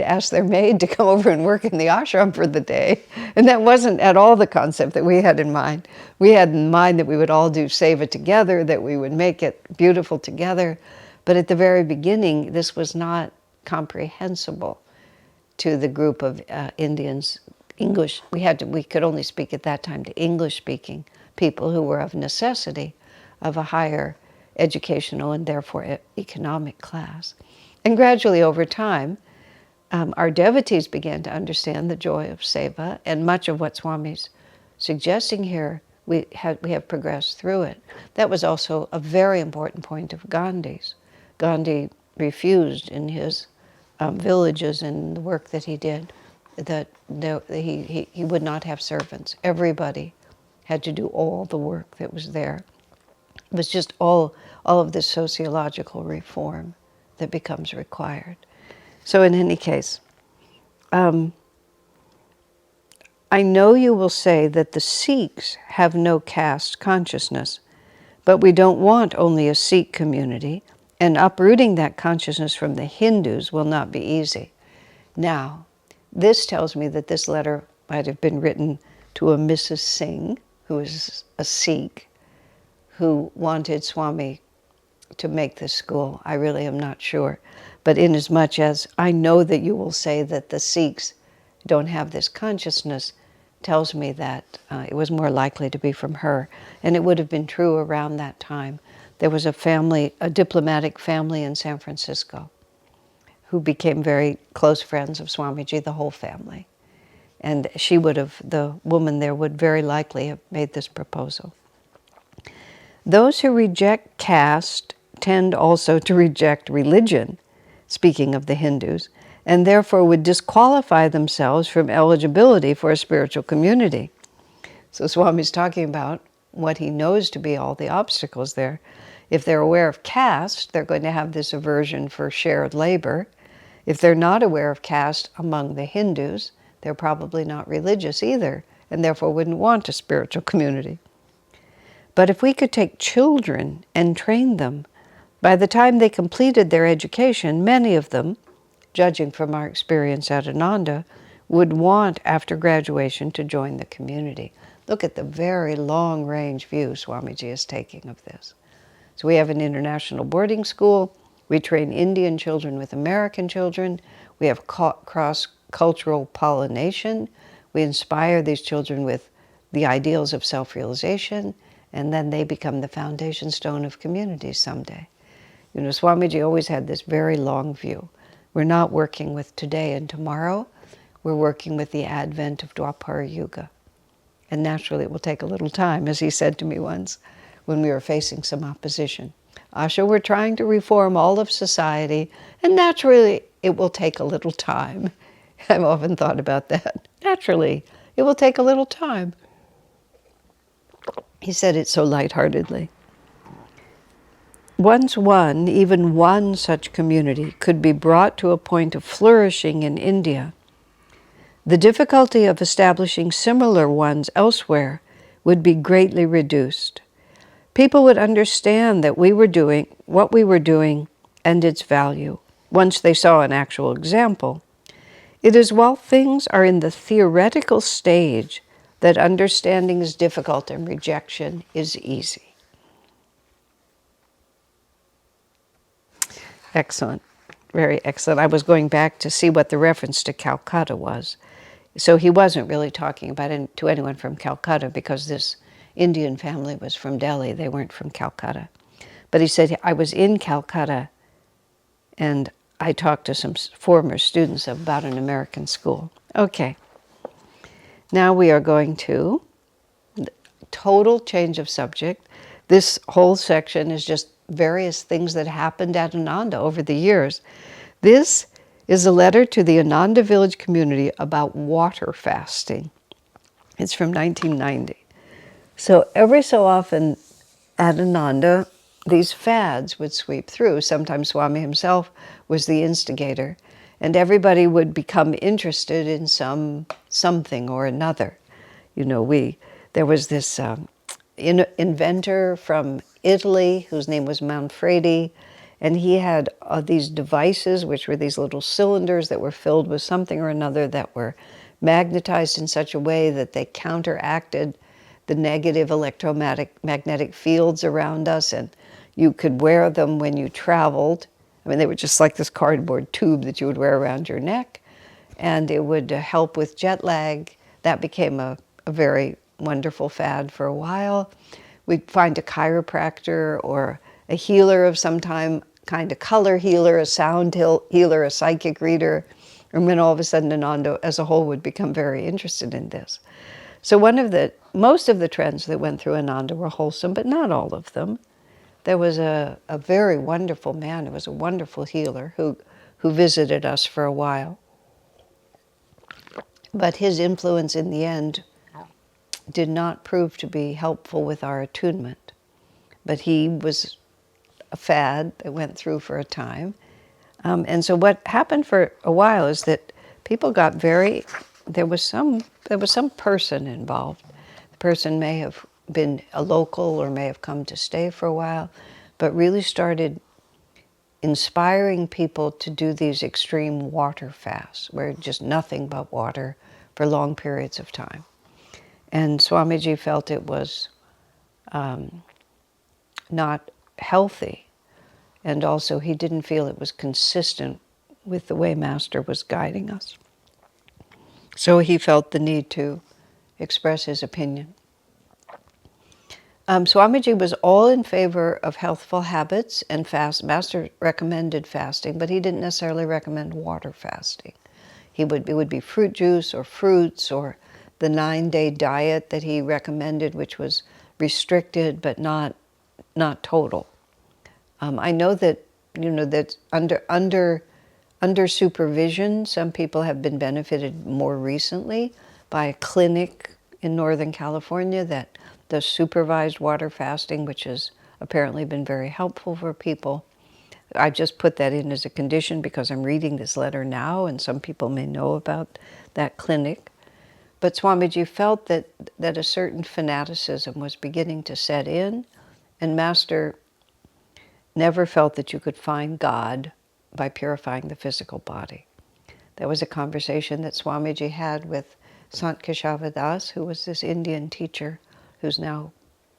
ask their maid to come over and work in the ashram for the day. And that wasn't at all the concept that we had in mind. We had in mind that we would all do Seva together, that we would make it beautiful together. But at the very beginning, this was not comprehensible to the group of Indians. English, we could only speak at that time to English-speaking people who were of necessity of a higher educational and therefore economic class. And gradually over time, our devotees began to understand the joy of seva, and much of what Swami's suggesting here, we have progressed through it. That was also a very important point of Gandhi's. Gandhi refused in his villages and the work that he did that he would not have servants. Everybody had to do all the work that was there. It was just all of this sociological reform that becomes required. So in any case, I know you will say that the Sikhs have no caste consciousness, but we don't want only a Sikh community, and uprooting that consciousness from the Hindus will not be easy. Now, this tells me that this letter might have been written to a Mrs. Singh, who is a Sikh, who wanted Swami to make this school. I really am not sure. But inasmuch as I know that you will say that the Sikhs don't have this consciousness, tells me that it was more likely to be from her. And it would have been true around that time. There was a diplomatic family in San Francisco, who became very close friends of Swamiji, the whole family. And she would have, the woman there would very likely have made this proposal. Those who reject caste tend also to reject religion, speaking of the Hindus, and therefore would disqualify themselves from eligibility for a spiritual community. So Swami's talking about what he knows to be all the obstacles there. If they're aware of caste, they're going to have this aversion for shared labor. If they're not aware of caste among the Hindus, they're probably not religious either, and therefore wouldn't want a spiritual community. But if we could take children and train them, by the time they completed their education, many of them, judging from our experience at Ananda, would want, after graduation, to join the community. Look at the very long-range view Swamiji is taking of this. So we have an international boarding school. We train Indian children with American children. We have cross-cultural pollination. We inspire these children with the ideals of self-realization, and then they become the foundation stone of communities someday. You know, Swamiji always had this very long view. We're not working with today and tomorrow. We're working with the advent of Dwapara Yuga. And naturally, it will take a little time, as he said to me once when we were facing some opposition. Asha, we're trying to reform all of society, and naturally, it will take a little time. I've often thought about that. Naturally, it will take a little time. He said it so lightheartedly. Once one, even one such community, could be brought to a point of flourishing in India, the difficulty of establishing similar ones elsewhere would be greatly reduced. People would understand that we were doing what we were doing and its value once they saw an actual example. It is while things are in the theoretical stage that understanding is difficult and rejection is easy. Excellent. Very excellent. I was going back to see what the reference to Calcutta was. So he wasn't really talking about to anyone from Calcutta, because this Indian family was from Delhi. They weren't from Calcutta. But he said, I was in Calcutta and I talked to some former students about an American school. Okay. Now we are going to total change of subject. This whole section is just various things that happened at Ananda over the years. This is a letter to the Ananda village community about water fasting. It's from 1990. So every so often at Ananda, these fads would sweep through. Sometimes Swami himself was the instigator, and everybody would become interested in something or another. You know, there was this inventor from Italy whose name was Manfredi, and he had these devices, which were these little cylinders that were filled with something or another that were magnetized in such a way that they counteracted the negative electromagnetic fields around us, and you could wear them when you traveled. I mean, they were just like this cardboard tube that you would wear around your neck, and it would help with jet lag. That became a very wonderful fad for a while. We'd find a chiropractor or a healer of some kind, a color healer, a sound healer, a psychic reader, and then all of a sudden Ananda as a whole would become very interested in this. So most of the trends that went through Ananda were wholesome, but not all of them. There was a very wonderful man who was a wonderful healer who visited us for a while. But his influence in the end did not prove to be helpful with our attunement. But he was a fad that went through for a time. And so what happened for a while is that people got there was some person involved. The person may have been a local or may have come to stay for a while, but really started inspiring people to do these extreme water fasts, where just nothing but water for long periods of time. And Swamiji felt it was not healthy, and also he didn't feel it was consistent with the way Master was guiding us. So he felt the need to express his opinion. Swamiji was all in favor of healthful habits and fast. Master recommended fasting, but he didn't necessarily recommend water fasting. It would be fruit juice or fruits or the 9-day diet that he recommended, which was restricted but not total. I know that that under supervision, some people have been benefited more recently by a clinic in Northern California that does supervised water fasting, which has apparently been very helpful for people. I just put that in as a condition because I'm reading this letter now, and some people may know about that clinic. But Swamiji felt that a certain fanaticism was beginning to set in, and Master never felt that you could find God by purifying the physical body. That was a conversation that Swamiji had with Sant Keshava Das, who was this Indian teacher who's now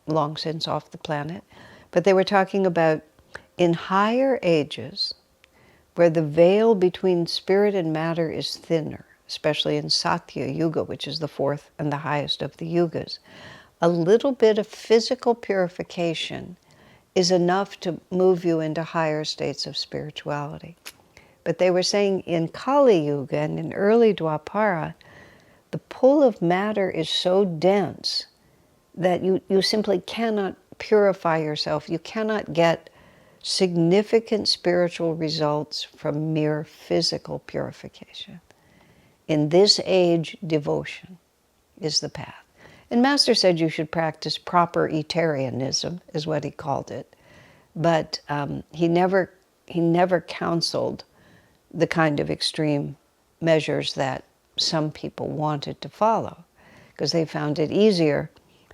long since off the planet. But they were talking about in higher ages, where the veil between spirit and matter is thinner, especially in Satya Yuga, which is the fourth and the highest of the yugas, a little bit of physical purification is enough to move you into higher states of spirituality. But they were saying in Kali Yuga and in early Dwapara, the pull of matter is so dense that you simply cannot purify yourself. You cannot get significant spiritual results from mere physical purification. In this age, devotion is the path. And Master said you should practice proper Etarianism, is what he called it. But he never counseled the kind of extreme measures that some people wanted to follow, because they found it easier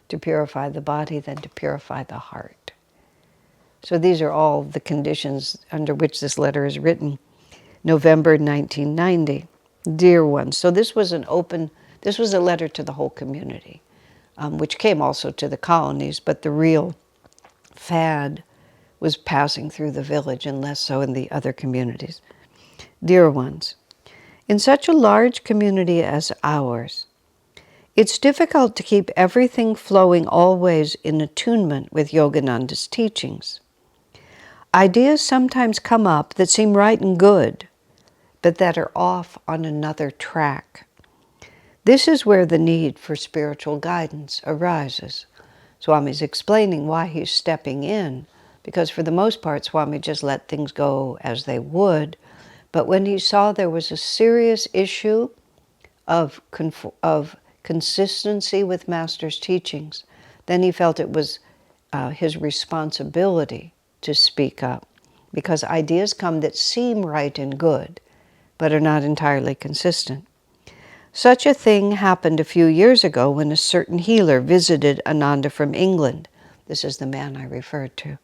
to purify the body than to purify the heart. So these are all the conditions under which this letter is written, November 1990. Dear ones, so this was a letter to the whole community, which came also to the colonies, but the real fad was passing through the village and less so in the other communities. Dear ones, in such a large community as ours, it's difficult to keep everything flowing always in attunement with Yogananda's teachings. Ideas sometimes come up that seem right and good, but that are off on another track. This is where the need for spiritual guidance arises. Swami's explaining why he's stepping in, because for the most part, Swami just let things go as they would. But when he saw there was a serious issue of consistency with Master's teachings, then he felt it was his responsibility to speak up, because ideas come that seem right and good, but are not entirely consistent. Such a thing happened a few years ago when a certain healer visited Ananda from England. This is the man I referred to.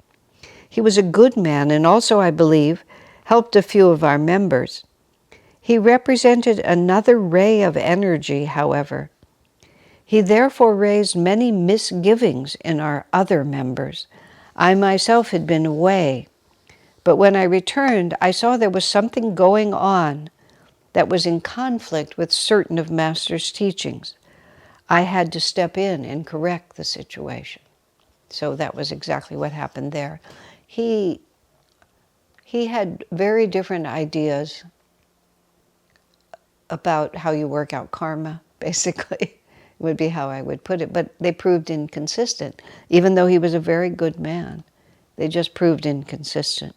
He was a good man and also, I believe, helped a few of our members. He represented another ray of energy, however. He therefore raised many misgivings in our other members. I myself had been away, but when I returned, I saw there was something going on that was in conflict with certain of Master's teachings. I had to step in and correct the situation. So that was exactly what happened there. He had very different ideas about how you work out karma, basically, would be how I would put it. But they proved inconsistent. Even though he was a very good man, they just proved inconsistent.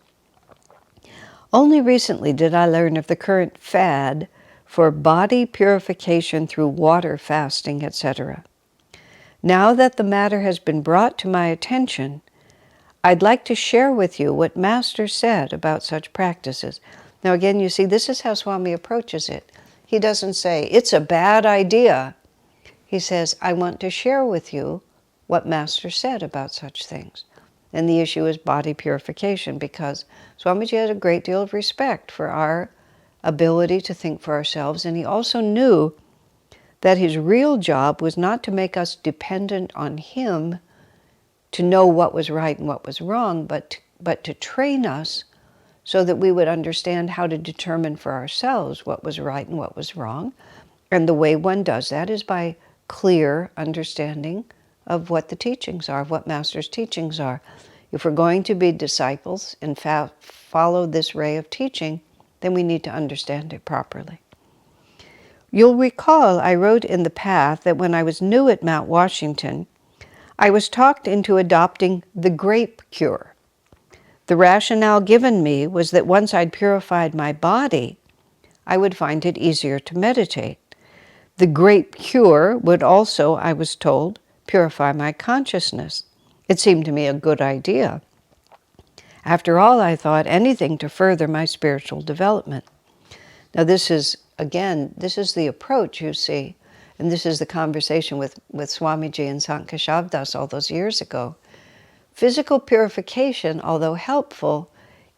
Only recently did I learn of the current fad for body purification through water fasting, etc. Now that the matter has been brought to my attention, I'd like to share with you what Master said about such practices. Now again, you see, this is how Swami approaches it. He doesn't say, it's a bad idea. He says, I want to share with you what Master said about such things. And the issue is body purification, because Swamiji had a great deal of respect for our ability to think for ourselves, and he also knew that his real job was not to make us dependent on him to know what was right and what was wrong, but to train us so that we would understand how to determine for ourselves what was right and what was wrong. And the way one does that is by clear understanding of what the teachings are, of what Master's teachings are. If we're going to be disciples and follow this ray of teaching, then we need to understand it properly. You'll recall I wrote in the Path that when I was new at Mount Washington, I was talked into adopting the grape cure. The rationale given me was that once I'd purified my body, I would find it easier to meditate. The grape cure would also, I was told, purify my consciousness. It seemed to me a good idea. After all, I thought, anything to further my spiritual development. Now this is, again, this is the approach, you see, and this is the conversation with Swamiji and Sankashavdas all those years ago. Physical purification, although helpful,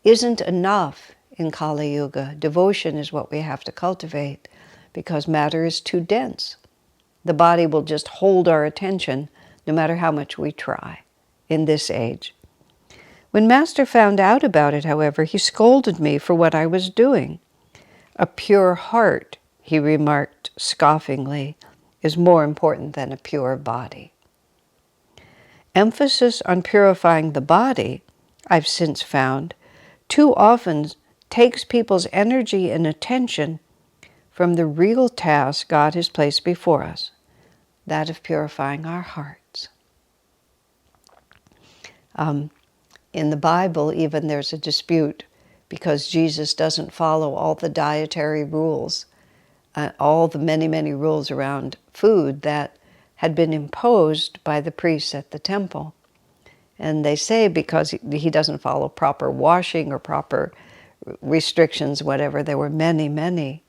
isn't enough in Kali Yuga. Devotion is what we have to cultivate because matter is too dense. The body will just hold our attention no matter how much we try in this age. When Master found out about it, however, he scolded me for what I was doing. A pure heart, he remarked scoffingly, is more important than a pure body. Emphasis on purifying the body, I've since found, too often takes people's energy and attention from the real task God has placed before us, that of purifying our hearts. In the Bible, even there's a dispute because Jesus doesn't follow all the dietary rules, all the many, many rules around food that had been imposed by the priests at the temple. And they say because he doesn't follow proper washing or proper restrictions, whatever, there were many, many,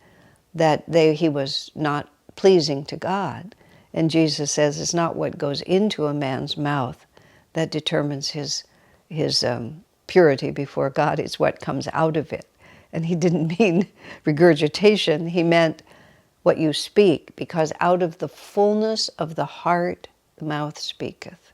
that he was not pleasing to God. And Jesus says it's not what goes into a man's mouth that determines his purity before God, it's what comes out of it. And he didn't mean regurgitation, he meant what you speak, because out of the fullness of the heart, the mouth speaketh.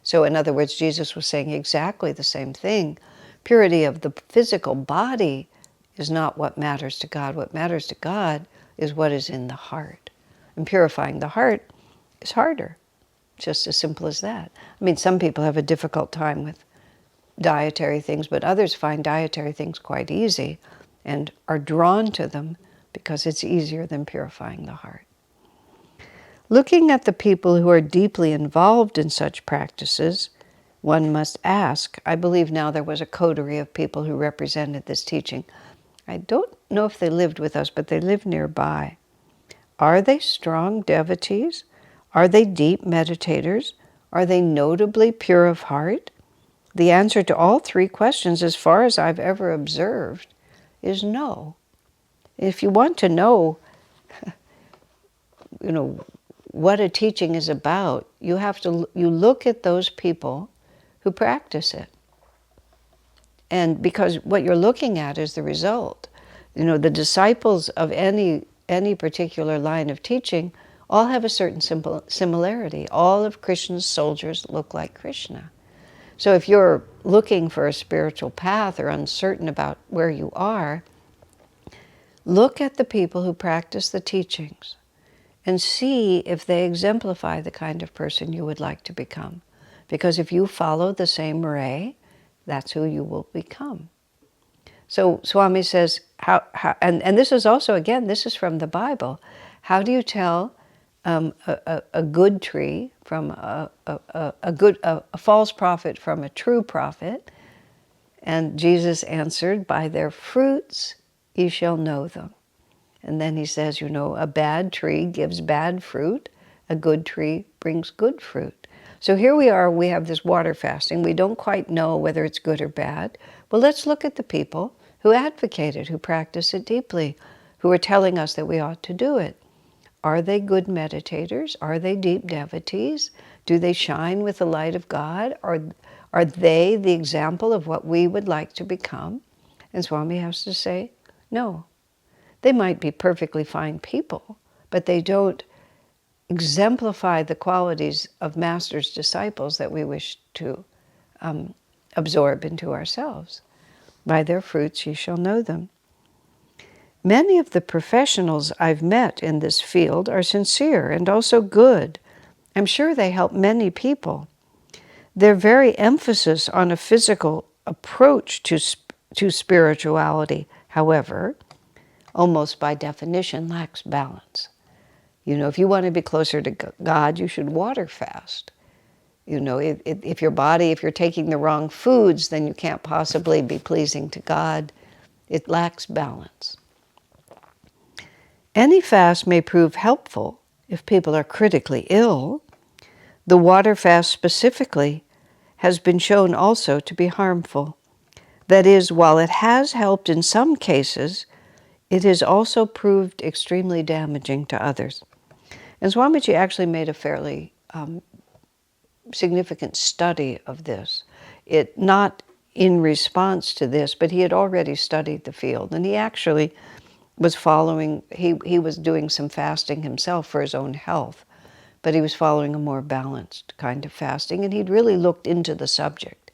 So in other words, Jesus was saying exactly the same thing. Purity of the physical body is not what matters to God. What matters to God is what is in the heart. And purifying the heart is harder, just as simple as that. I mean, some people have a difficult time with dietary things, but others find dietary things quite easy and are drawn to them because it's easier than purifying the heart. Looking at the people who are deeply involved in such practices, one must ask, I believe now there was a coterie of people who represented this teaching. I don't know if they lived with us, but they lived nearby. Are they strong devotees? Are they deep meditators? Are they notably pure of heart? The answer to all three questions, as far as I've ever observed, is no. If you want to know, what a teaching is about, you look at those people who practice it. And because what you're looking at is the result. The disciples of any particular line of teaching all have a certain similarity. All of Krishna's soldiers look like Krishna. So if you're looking for a spiritual path or uncertain about where you are, look at the people who practice the teachings and see if they exemplify the kind of person you would like to become. Because if you follow the same ray, that's who you will become. So Swami says, and this is also, again, this is from the Bible. How do you tell a good tree from a false prophet from a true prophet? And Jesus answered, by their fruits ye shall know them. And then he says, a bad tree gives bad fruit, a good tree brings good fruit. So here we are, we have this water fasting. We don't quite know whether it's good or bad. Well, let's look at the people who advocate it, who practice it deeply, who are telling us that we ought to do it. Are they good meditators? Are they deep devotees? Do they shine with the light of God? Are they the example of what we would like to become? And Swami has to say, no. They might be perfectly fine people, but they don't exemplify the qualities of Master's disciples that we wish to absorb into ourselves. By their fruits ye shall know them. Many of the professionals I've met in this field are sincere and also good. I'm sure they help many people. Their very emphasis on a physical approach to spirituality, however, almost by definition lacks balance. If you want to be closer to God, you should water fast. If you're taking the wrong foods, then you can't possibly be pleasing to God. It lacks balance. Any fast may prove helpful if people are critically ill. The water fast specifically has been shown also to be harmful. That is, while it has helped in some cases, it has also proved extremely damaging to others. And Swamiji actually made a fairly significant study of this. Not in response to this, but he had already studied the field, and he actually was following, he was doing some fasting himself for his own health, but he was following a more balanced kind of fasting, and he'd really looked into the subject.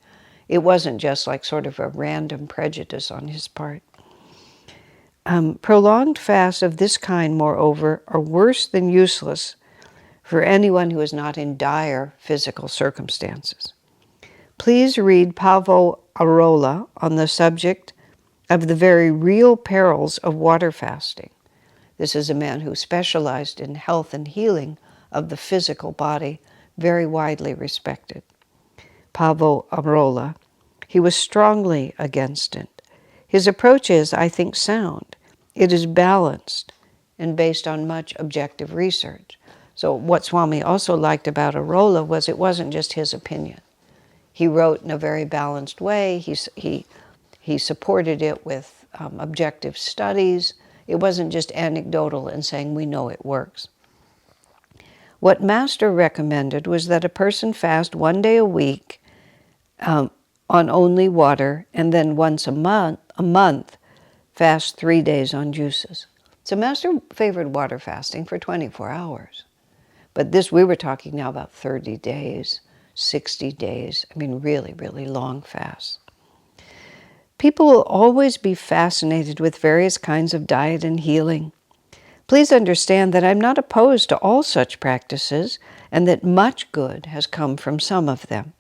It wasn't just like sort of a random prejudice on his part. Prolonged fasts of this kind, moreover, are worse than useless for anyone who is not in dire physical circumstances. Please read Paavo Arola on the subject of the very real perils of water fasting. This is a man who specialized in health and healing of the physical body, very widely respected. Paavo Arola. He was strongly against it. His approach is, I think, sound. It is balanced and based on much objective research. So what Swami also liked about Arola was it wasn't just his opinion. He wrote in a very balanced way. He supported it with objective studies. It wasn't just anecdotal and saying, we know it works. What Master recommended was that a person fast 1 day a week on only water, and then once a month fast 3 days on juices. So Master favored water fasting for 24 hours. But this, we were talking now about 30 days, 60 days. I mean, really, really long fasts. People will always be fascinated with various kinds of diet and healing. Please understand that I'm not opposed to all such practices, and that much good has come from some of them.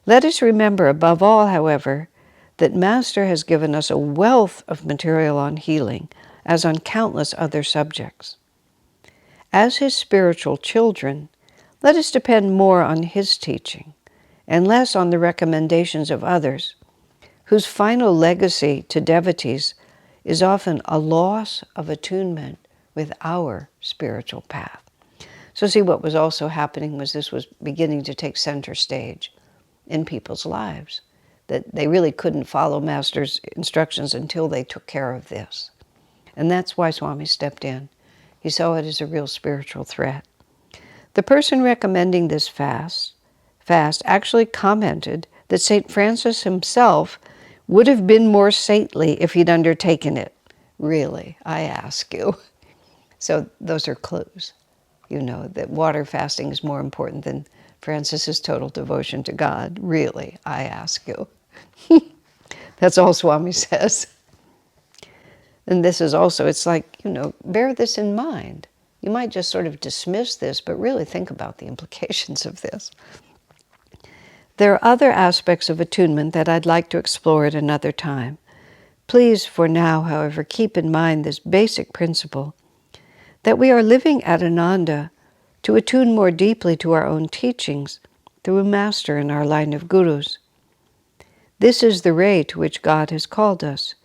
Let us remember, above all, however, that Master has given us a wealth of material on healing, as on countless other subjects. As his spiritual children, let us depend more on his teaching, and less on the recommendations of others, whose final legacy to devotees is often a loss of attunement with our spiritual path. So see, what was also happening was this was beginning to take center stage in people's lives, that they really couldn't follow Master's instructions until they took care of this. And that's why Swami stepped in. He saw it as a real spiritual threat. The person recommending this fast actually commented that St. Francis himself would have been more saintly if he'd undertaken it. Really, I ask you. So those are clues. That water fasting is more important than Francis's total devotion to God. Really, I ask you. That's all Swami says. And this is also, it's like, bear this in mind. You might just sort of dismiss this, but really think about the implications of this. There are other aspects of attunement that I'd like to explore at another time. Please, for now, however, keep in mind this basic principle, that we are living at Ananda to attune more deeply to our own teachings through a master in our line of gurus. This is the ray to which God has called us.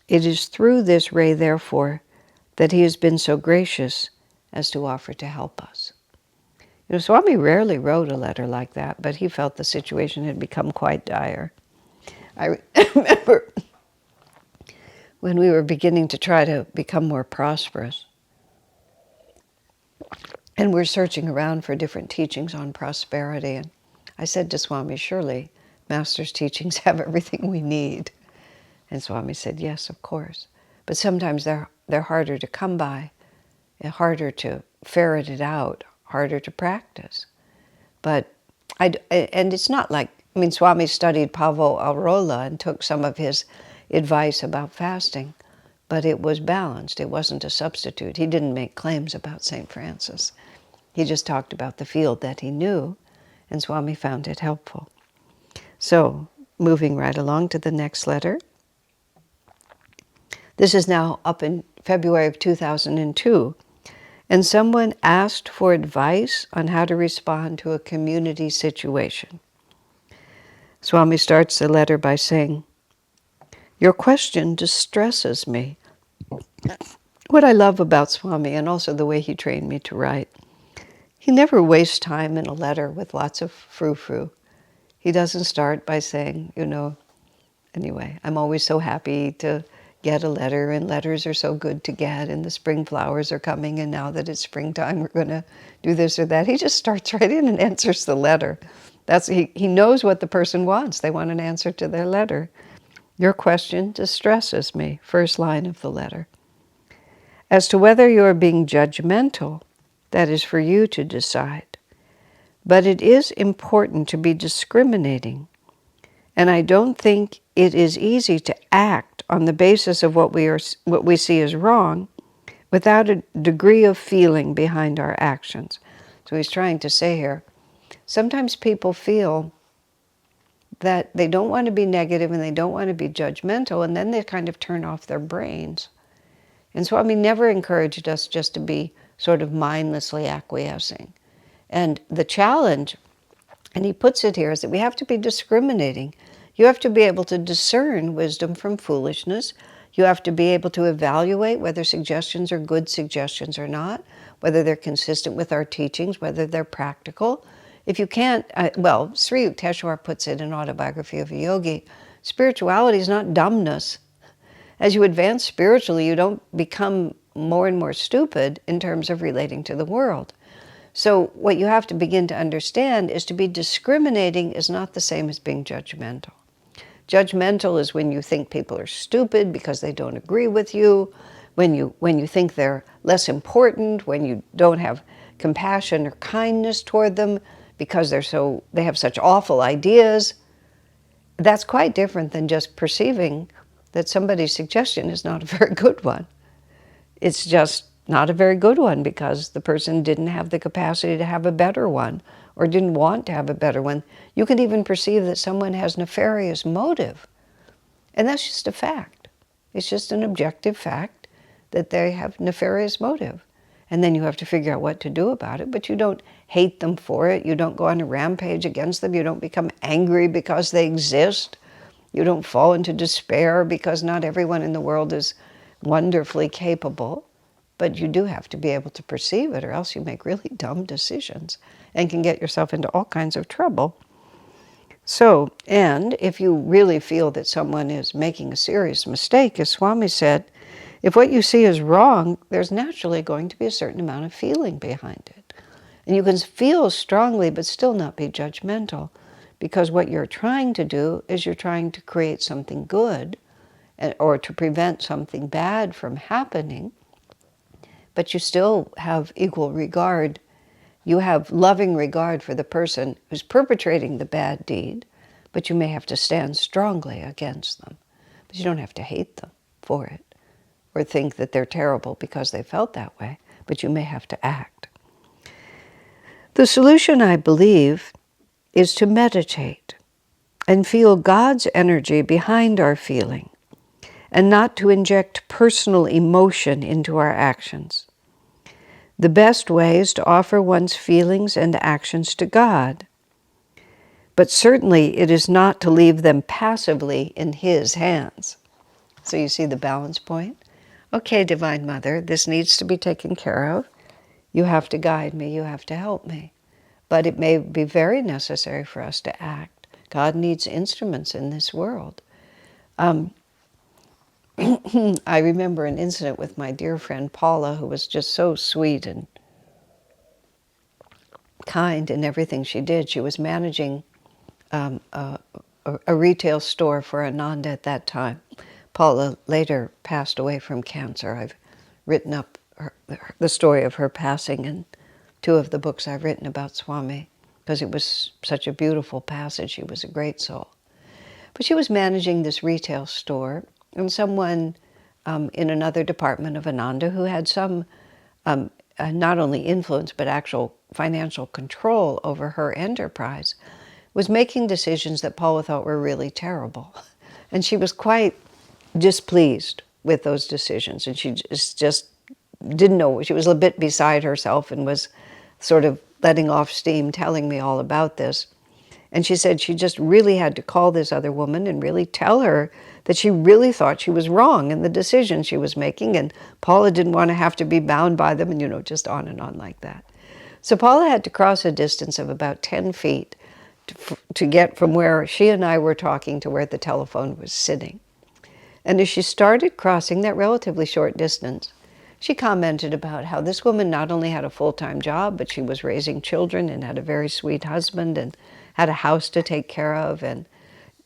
It is through this ray, therefore, that he has been so gracious as to offer to help us. Swami rarely wrote a letter like that, but he felt the situation had become quite dire. I remember when we were beginning to try to become more prosperous, and we're searching around for different teachings on prosperity, and I said to Swami, surely Master's teachings have everything we need. And Swami said, yes, of course. But sometimes they're harder to come by, harder to ferret it out, harder to practice. And it's not like, Swami studied Paavo Arola and took some of his advice about fasting, but it was balanced. It wasn't a substitute. He didn't make claims about St. Francis. He just talked about the field that he knew, and Swami found it helpful. So, moving right along to the next letter. This is now up in February of 2002, and someone asked for advice on how to respond to a community situation. Swami starts the letter by saying, "Your question distresses me." What I love about Swami, and also the way he trained me to write, he never wastes time in a letter with lots of frou-frou. He doesn't start by saying, anyway, I'm always so happy to get a letter, and letters are so good to get, and the spring flowers are coming, and now that it's springtime, we're going to do this or that. He just starts right in and answers the letter. He knows what the person wants. They want an answer to their letter. Your question distresses me, first line of the letter. As to whether you are being judgmental, that is for you to decide. But it is important to be discriminating, and I don't think it is easy to act on the basis of what we see as wrong without a degree of feeling behind our actions. So he's trying to say here, sometimes people feel that they don't want to be negative and they don't want to be judgmental, and then they kind of turn off their brains. And Swami never encouraged us just to be sort of mindlessly acquiescing. And the challenge, and he puts it here, is that we have to be discriminating. You have to be able to discern wisdom from foolishness. You have to be able to evaluate whether suggestions are good suggestions or not, whether they're consistent with our teachings, whether they're practical. If you can't, Sri Yukteswar puts it in Autobiography of a Yogi, spirituality is not dumbness. As you advance spiritually, you don't become more and more stupid in terms of relating to the world. So what you have to begin to understand is to be discriminating is not the same as being judgmental. Judgmental is when you think people are stupid because they don't agree with you, when you think they're less important, when you don't have compassion or kindness toward them because they have such awful ideas. That's quite different than just perceiving that somebody's suggestion is not a very good one. It's just not a very good one because the person didn't have the capacity to have a better one or didn't want to have a better one. You can even perceive that someone has nefarious motive, and that's just a fact. It's just an objective fact that they have nefarious motive. And then you have to figure out what to do about it, but you don't hate them for it. You don't go on a rampage against them. You don't become angry because they exist. You don't fall into despair because not everyone in the world is wonderfully capable. But you do have to be able to perceive it, or else you make really dumb decisions and can get yourself into all kinds of trouble. So, and if you really feel that someone is making a serious mistake, as Swami said, if what you see is wrong, there's naturally going to be a certain amount of feeling behind it. And you can feel strongly but still not be judgmental, because what you're trying to do is you're trying to create something good or to prevent something bad from happening, but you still have equal regard. You have loving regard for the person who's perpetrating the bad deed, but you may have to stand strongly against them. But you don't have to hate them for it or think that they're terrible because they felt that way, but you may have to act. The solution, I believe, is to meditate and feel God's energy behind our feeling and not to inject personal emotion into our actions. The best way is to offer one's feelings and actions to God, but certainly it is not to leave them passively in His hands. So you see the balance point? Okay, Divine Mother, this needs to be taken care of. You have to guide me, you have to help me. But it may be very necessary for us to act. God needs instruments in this world. I remember an incident with my dear friend Paula, who was just so sweet and kind in everything she did. She was managing a retail store for Ananda at that time. Paula later passed away from cancer. I've written up the story of her passing in 2 of the books I've written about Swami, because it was such a beautiful passage. She was a great soul. But she was managing this retail store, and someone in another department of Ananda who had some not only influence but actual financial control over her enterprise, was making decisions that Paula thought were really terrible. And she was quite displeased with those decisions. And she just didn't know. She was a bit beside herself and was sort of letting off steam, telling me all about this. And she said she just really had to call this other woman and really tell her that she really thought she was wrong in the decisions she was making, and Paula didn't want to have to be bound by them, and just on and on like that. So Paula had to cross a distance of about 10 feet to get from where she and I were talking to where the telephone was sitting. And as she started crossing that relatively short distance, she commented about how this woman not only had a full-time job, but she was raising children and had a very sweet husband and had a house to take care of. And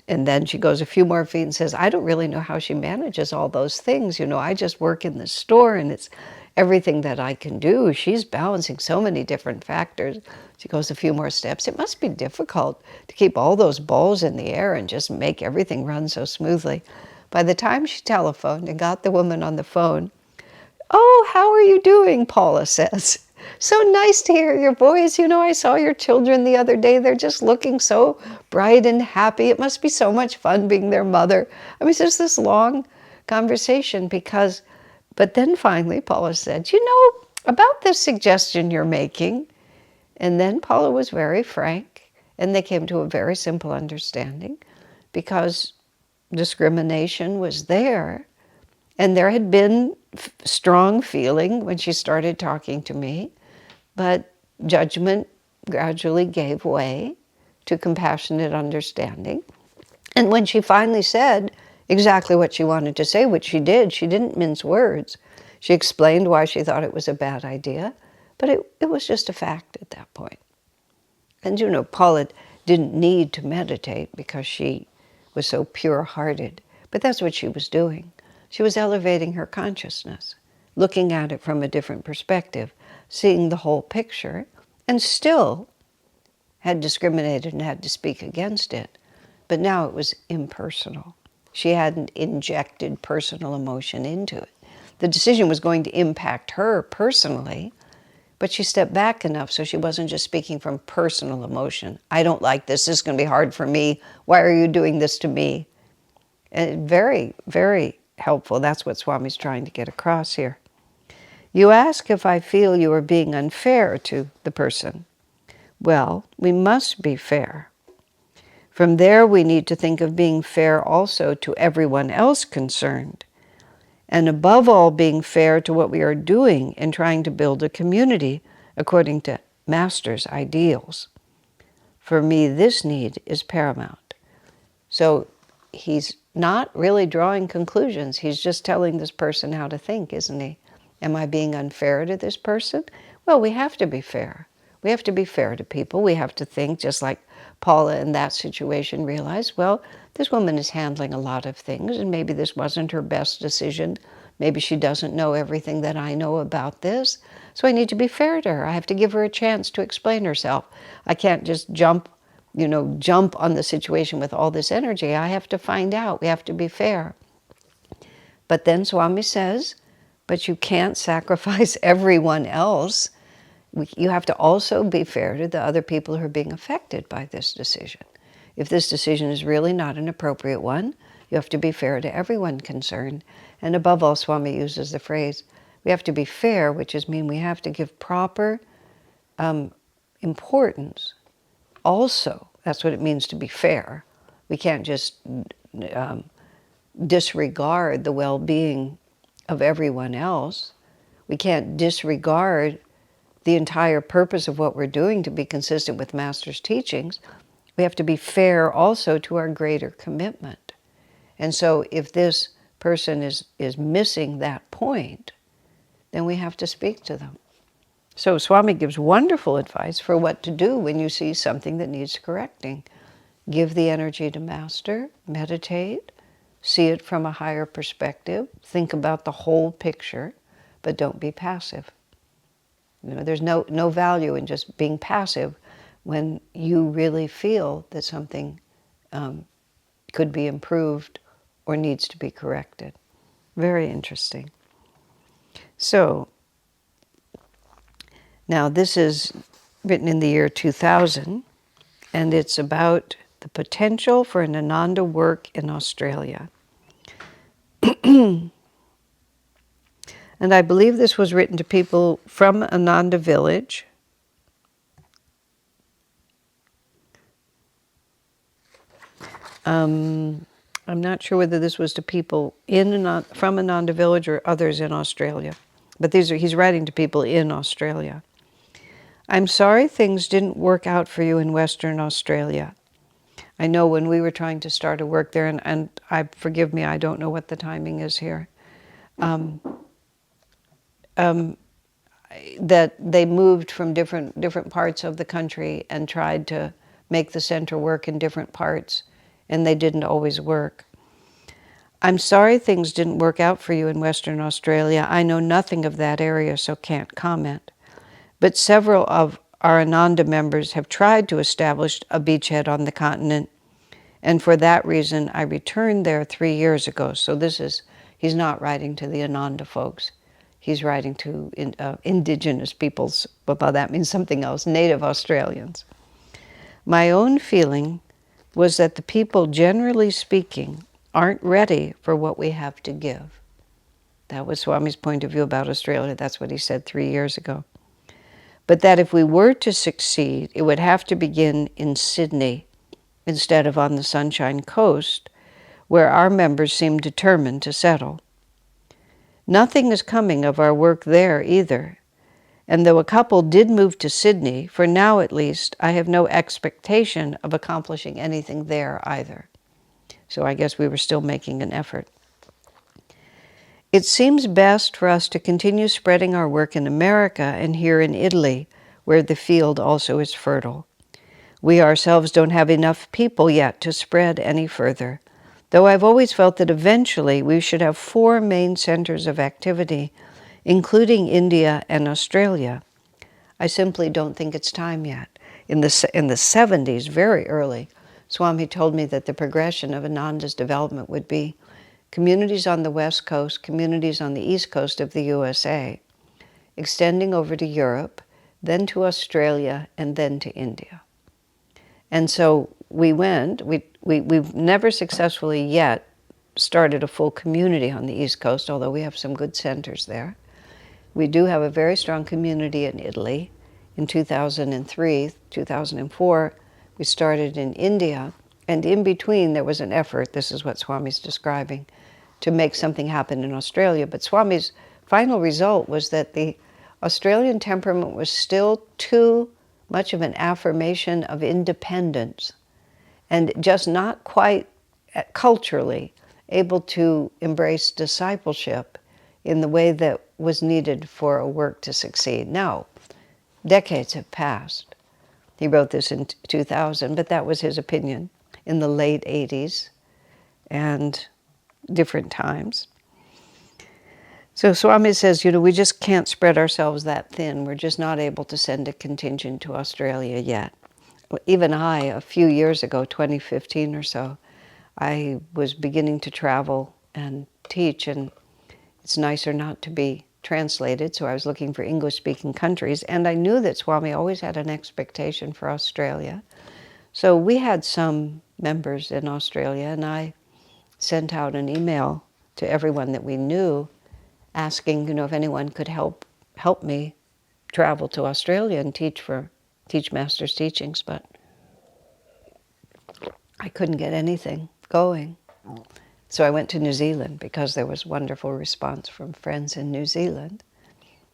then she goes a few more feet and says, I don't really know how she manages all those things. I just work in the store and it's everything that I can do. She's balancing so many different factors. She goes a few more steps. It must be difficult to keep all those balls in the air and just make everything run so smoothly. By the time she telephoned and got the woman on the phone, oh, how are you doing, Paula says. So nice to hear your voice. I saw your children the other day. They're just looking so bright and happy. It must be so much fun being their mother. It's just this long conversation but then finally Paula said, about this suggestion you're making. And then Paula was very frank, and they came to a very simple understanding because discrimination was there. And there had been strong feeling when she started talking to me, but judgment gradually gave way to compassionate understanding. And when she finally said exactly what she wanted to say, which she didn't mince words. She explained why she thought it was a bad idea, but it was just a fact at that point. And Paula didn't need to meditate because she was so pure-hearted, but that's what she was doing. She was elevating her consciousness, looking at it from a different perspective, seeing the whole picture, and still had discriminated and had to speak against it. But now it was impersonal. She hadn't injected personal emotion into it. The decision was going to impact her personally, but she stepped back enough so she wasn't just speaking from personal emotion. I don't like this. This is going to be hard for me. Why are you doing this to me? And very, very helpful. That's what Swami's trying to get across here. You ask if I feel you are being unfair to the person. Well, we must be fair. From there, we need to think of being fair also to everyone else concerned. And above all, being fair to what we are doing in trying to build a community according to Master's ideals. For me, this need is paramount. So he's not really drawing conclusions. He's just telling this person how to think, isn't he? Am I being unfair to this person? Well, we have to be fair. We have to be fair to people. We have to think, just like Paula in that situation realized, well, this woman is handling a lot of things, and maybe this wasn't her best decision. Maybe she doesn't know everything that I know about this. So I need to be fair to her. I have to give her a chance to explain herself. I can't just jump on the situation with all this energy. I have to find out. We have to be fair. But then Swami says, but you can't sacrifice everyone else. You have to also be fair to the other people who are being affected by this decision. If this decision is really not an appropriate one, you have to be fair to everyone concerned. And above all, Swami uses the phrase, we have to be fair, which means we have to give proper importance. Also, that's what it means to be fair. We can't just disregard the well-being of everyone else. We can't disregard the entire purpose of what we're doing to be consistent with Master's teachings. We have to be fair also to our greater commitment. And so if this person is missing that point, then we have to speak to them. So Swami gives wonderful advice for what to do when you see something that needs correcting. Give the energy to Master, meditate, see it from a higher perspective, think about the whole picture, but don't be passive. There's no value in just being passive when you really feel that something could be improved or needs to be corrected. Very interesting. So, now this is written in the year 2000, and it's about the potential for an Ananda work in Australia. And I believe this was written to people from Ananda village. I'm not sure whether this was to people from Ananda village or others in Australia. But he's writing to people in Australia. I'm sorry things didn't work out for you in Western Australia. I know when we were trying to start a work there, and forgive me, I don't know what the timing is here, that they moved from different parts of the country and tried to make the center work in different parts, and they didn't always work. I'm sorry things didn't work out for you in Western Australia. I know nothing of that area, so can't comment. But several of our Ananda members have tried to establish a beachhead on the continent, and for that reason I returned there 3 years ago. So he's not writing to the Ananda folks. He's writing to indigenous peoples, well, that means something else, native Australians. My own feeling was that the people, generally speaking, aren't ready for what we have to give. That was Swami's point of view about Australia. That's what he said 3 years ago. But that if we were to succeed, it would have to begin in Sydney instead of on the Sunshine Coast, where our members seem determined to settle. Nothing is coming of our work there either. And though a couple did move to Sydney, for now at least, I have no expectation of accomplishing anything there either. So I guess we were still making an effort. It seems best for us to continue spreading our work in America and here in Italy, where the field also is fertile. We ourselves don't have enough people yet to spread any further, though I've always felt that eventually we should have 4 main centers of activity, including India and Australia. I simply don't think it's time yet. In the 70s, very early, Swami told me that the progression of Ananda's development would be communities on the West Coast, communities on the East Coast of the USA, extending over to Europe, then to Australia, and then to India. And so we went. We've never successfully yet started a full community on the East Coast, although we have some good centers there. We do have a very strong community in Italy. In 2003, 2004, we started in India, and in between there was an effort, this is what Swami's describing, to make something happen in Australia. But Swami's final result was that the Australian temperament was still too much of an affirmation of independence and just not quite culturally able to embrace discipleship in the way that was needed for a work to succeed. Now, decades have passed. He wrote this in 2000, but that was his opinion in the late 80s and different times. So Swami says, we just can't spread ourselves that thin. We're just not able to send a contingent to Australia yet. Even I, a few years ago, 2015 or so, I was beginning to travel and teach, and it's nicer not to be translated, so I was looking for English-speaking countries, and I knew that Swami always had an expectation for Australia. So we had some members in Australia, and I sent out an email to everyone that we knew asking, if anyone could help me travel to Australia and teach Master's teachings, but I couldn't get anything going. So I went to New Zealand because there was wonderful response from friends in New Zealand.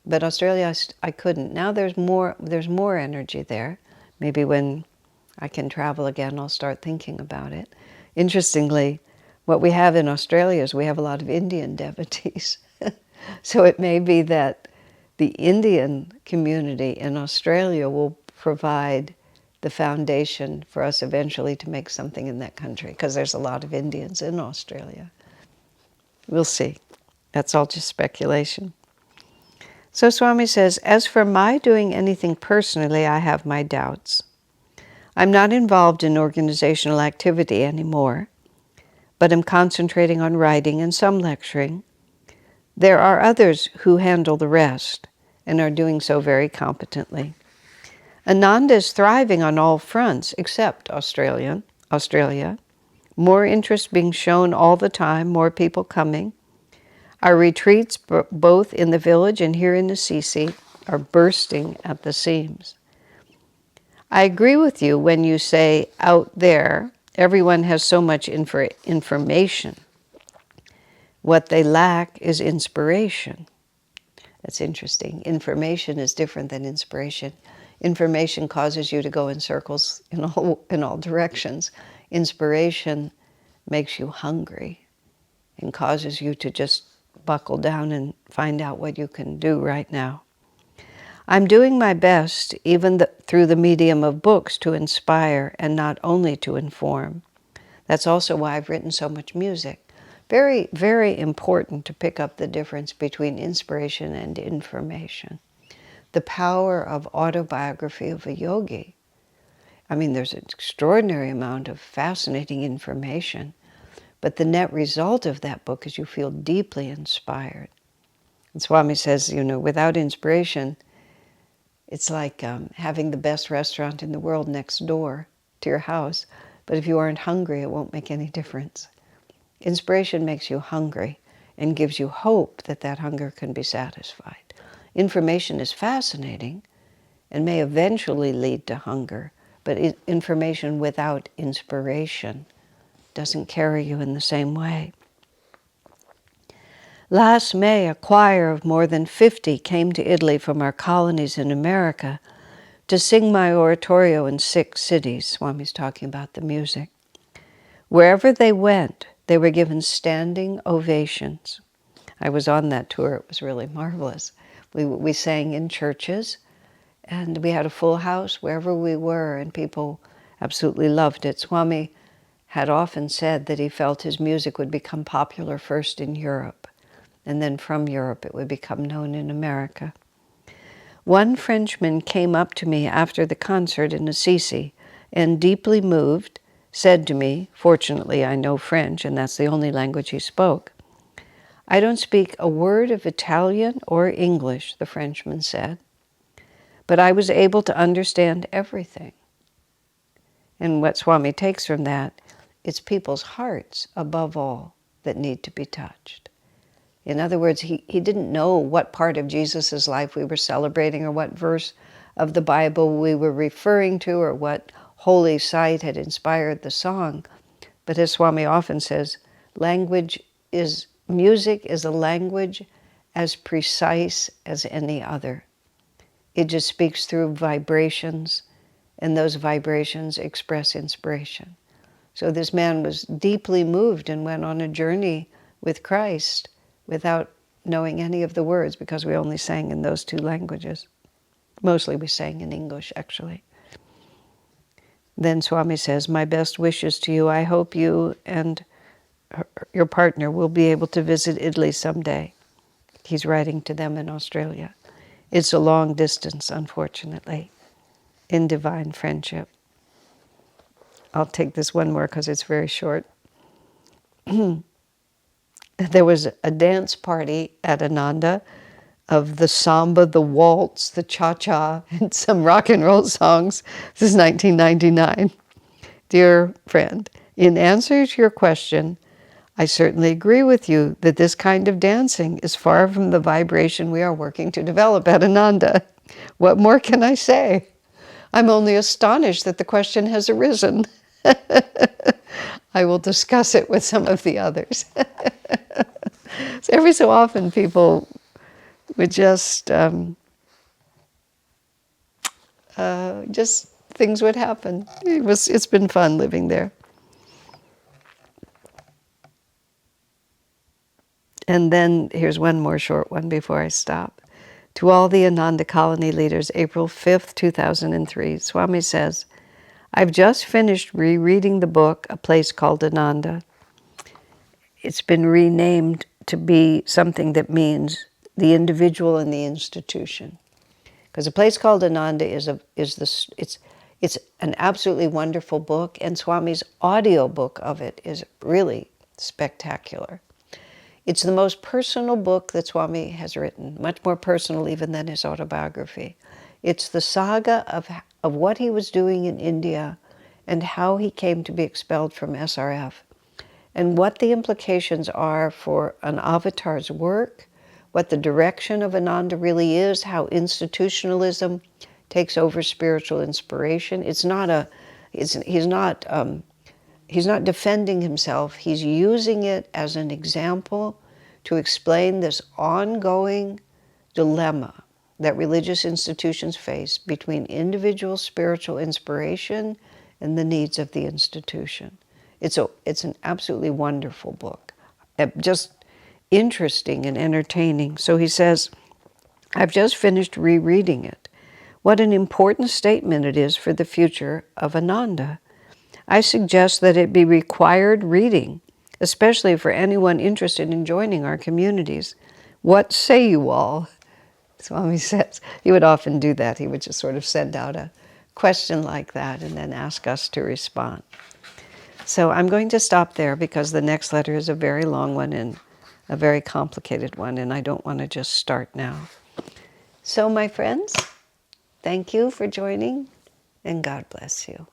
But Australia, I couldn't. Now there's more energy there. Maybe when I can travel again, I'll start thinking about it. Interestingly, what we have in Australia is we have a lot of Indian devotees. So it may be that the Indian community in Australia will provide the foundation for us eventually to make something in that country, because there's a lot of Indians in Australia. We'll see. That's all just speculation. So Swami says, as for my doing anything personally, I have my doubts. I'm not involved in organizational activity anymore, but am concentrating on writing and some lecturing. There are others who handle the rest and are doing so very competently. Ananda is thriving on all fronts except Australia. More interest being shown all the time, more people coming. Our retreats, both in the village and here in Assisi, are bursting at the seams. I agree with you when you say out there, everyone has so much information. What they lack is inspiration. That's interesting. Information is different than inspiration. Information causes you to go in circles in all directions. Inspiration makes you hungry and causes you to just buckle down and find out what you can do right now. I'm doing my best, even through the medium of books, to inspire and not only to inform. That's also why I've written so much music. Very, very important to pick up the difference between inspiration and information. The power of autobiography of a yogi. I mean, there's an extraordinary amount of fascinating information, but the net result of that book is you feel deeply inspired. And Swami says, without inspiration, it's like having the best restaurant in the world next door to your house. But if you aren't hungry, it won't make any difference. Inspiration makes you hungry and gives you hope that that hunger can be satisfied. Information is fascinating and may eventually lead to hunger, but information without inspiration doesn't carry you in the same way. Last May, a choir of more than 50 came to Italy from our colonies in America to sing my oratorio in 6 cities. Swami's talking about the music. Wherever they went, they were given standing ovations. I was on that tour. It was really marvelous. We sang in churches, and we had a full house wherever we were, and people absolutely loved it. Swami had often said that he felt his music would become popular first in Europe, and then from Europe it would become known in America. One Frenchman came up to me after the concert in Assisi and, deeply moved, said to me, fortunately I know French and that's the only language he spoke, "I don't speak a word of Italian or English," the Frenchman said, "but I was able to understand everything." And what Swami takes from that, it's people's hearts above all that need to be touched. In other words, he didn't know what part of Jesus' life we were celebrating or what verse of the Bible we were referring to or what holy site had inspired the song. But as Swami often says, music is a language as precise as any other. It just speaks through vibrations, and those vibrations express inspiration. So this man was deeply moved and went on a journey with Christ without knowing any of the words because we only sang in those 2 languages. Mostly we sang in English, actually. Then Swami says, "My best wishes to you. I hope you and your partner will be able to visit Italy someday." He's writing to them in Australia. It's a long distance, unfortunately, in divine friendship. I'll take this one more because it's very short. There was a dance party at Ananda of the samba, the waltz, the cha-cha, and some rock and roll songs. This is 1999. Dear friend, in answer to your question, I certainly agree with you that this kind of dancing is far from the vibration we are working to develop at Ananda. What more can I say? I'm only astonished that the question has arisen. I will discuss it with some of the others. So every so often people would just things would happen. It's been fun living there. And then here's one more short one before I stop. To all the Ananda colony leaders, April 5th, 2003, Swami says, "I've just finished rereading the book, A Place Called Ananda. It's been renamed to be something that means the individual and the institution. Because A Place Called Ananda it's an absolutely wonderful book, and Swami's audio book of it is really spectacular. It's the most personal book that Swami has written, much more personal even than his autobiography. It's the saga of what he was doing in India and how he came to be expelled from SRF, and what the implications are for an avatar's work, what the direction of Ananda really is, how institutionalism takes over spiritual inspiration. He's not defending himself. He's using it as an example to explain this ongoing dilemma that religious institutions face between individual spiritual inspiration and the needs of the institution. It's an absolutely wonderful book, just interesting and entertaining. So he says, I've just finished rereading it. What an important statement it is for the future of Ananda. I suggest that it be required reading, especially for anyone interested in joining our communities. What say you all? Swami says he would often do that. He would just sort of send out a question like that and then ask us to respond. So I'm going to stop there because the next letter is a very long one and a very complicated one, and I don't want to just start now. So my friends, thank you for joining, and God bless you.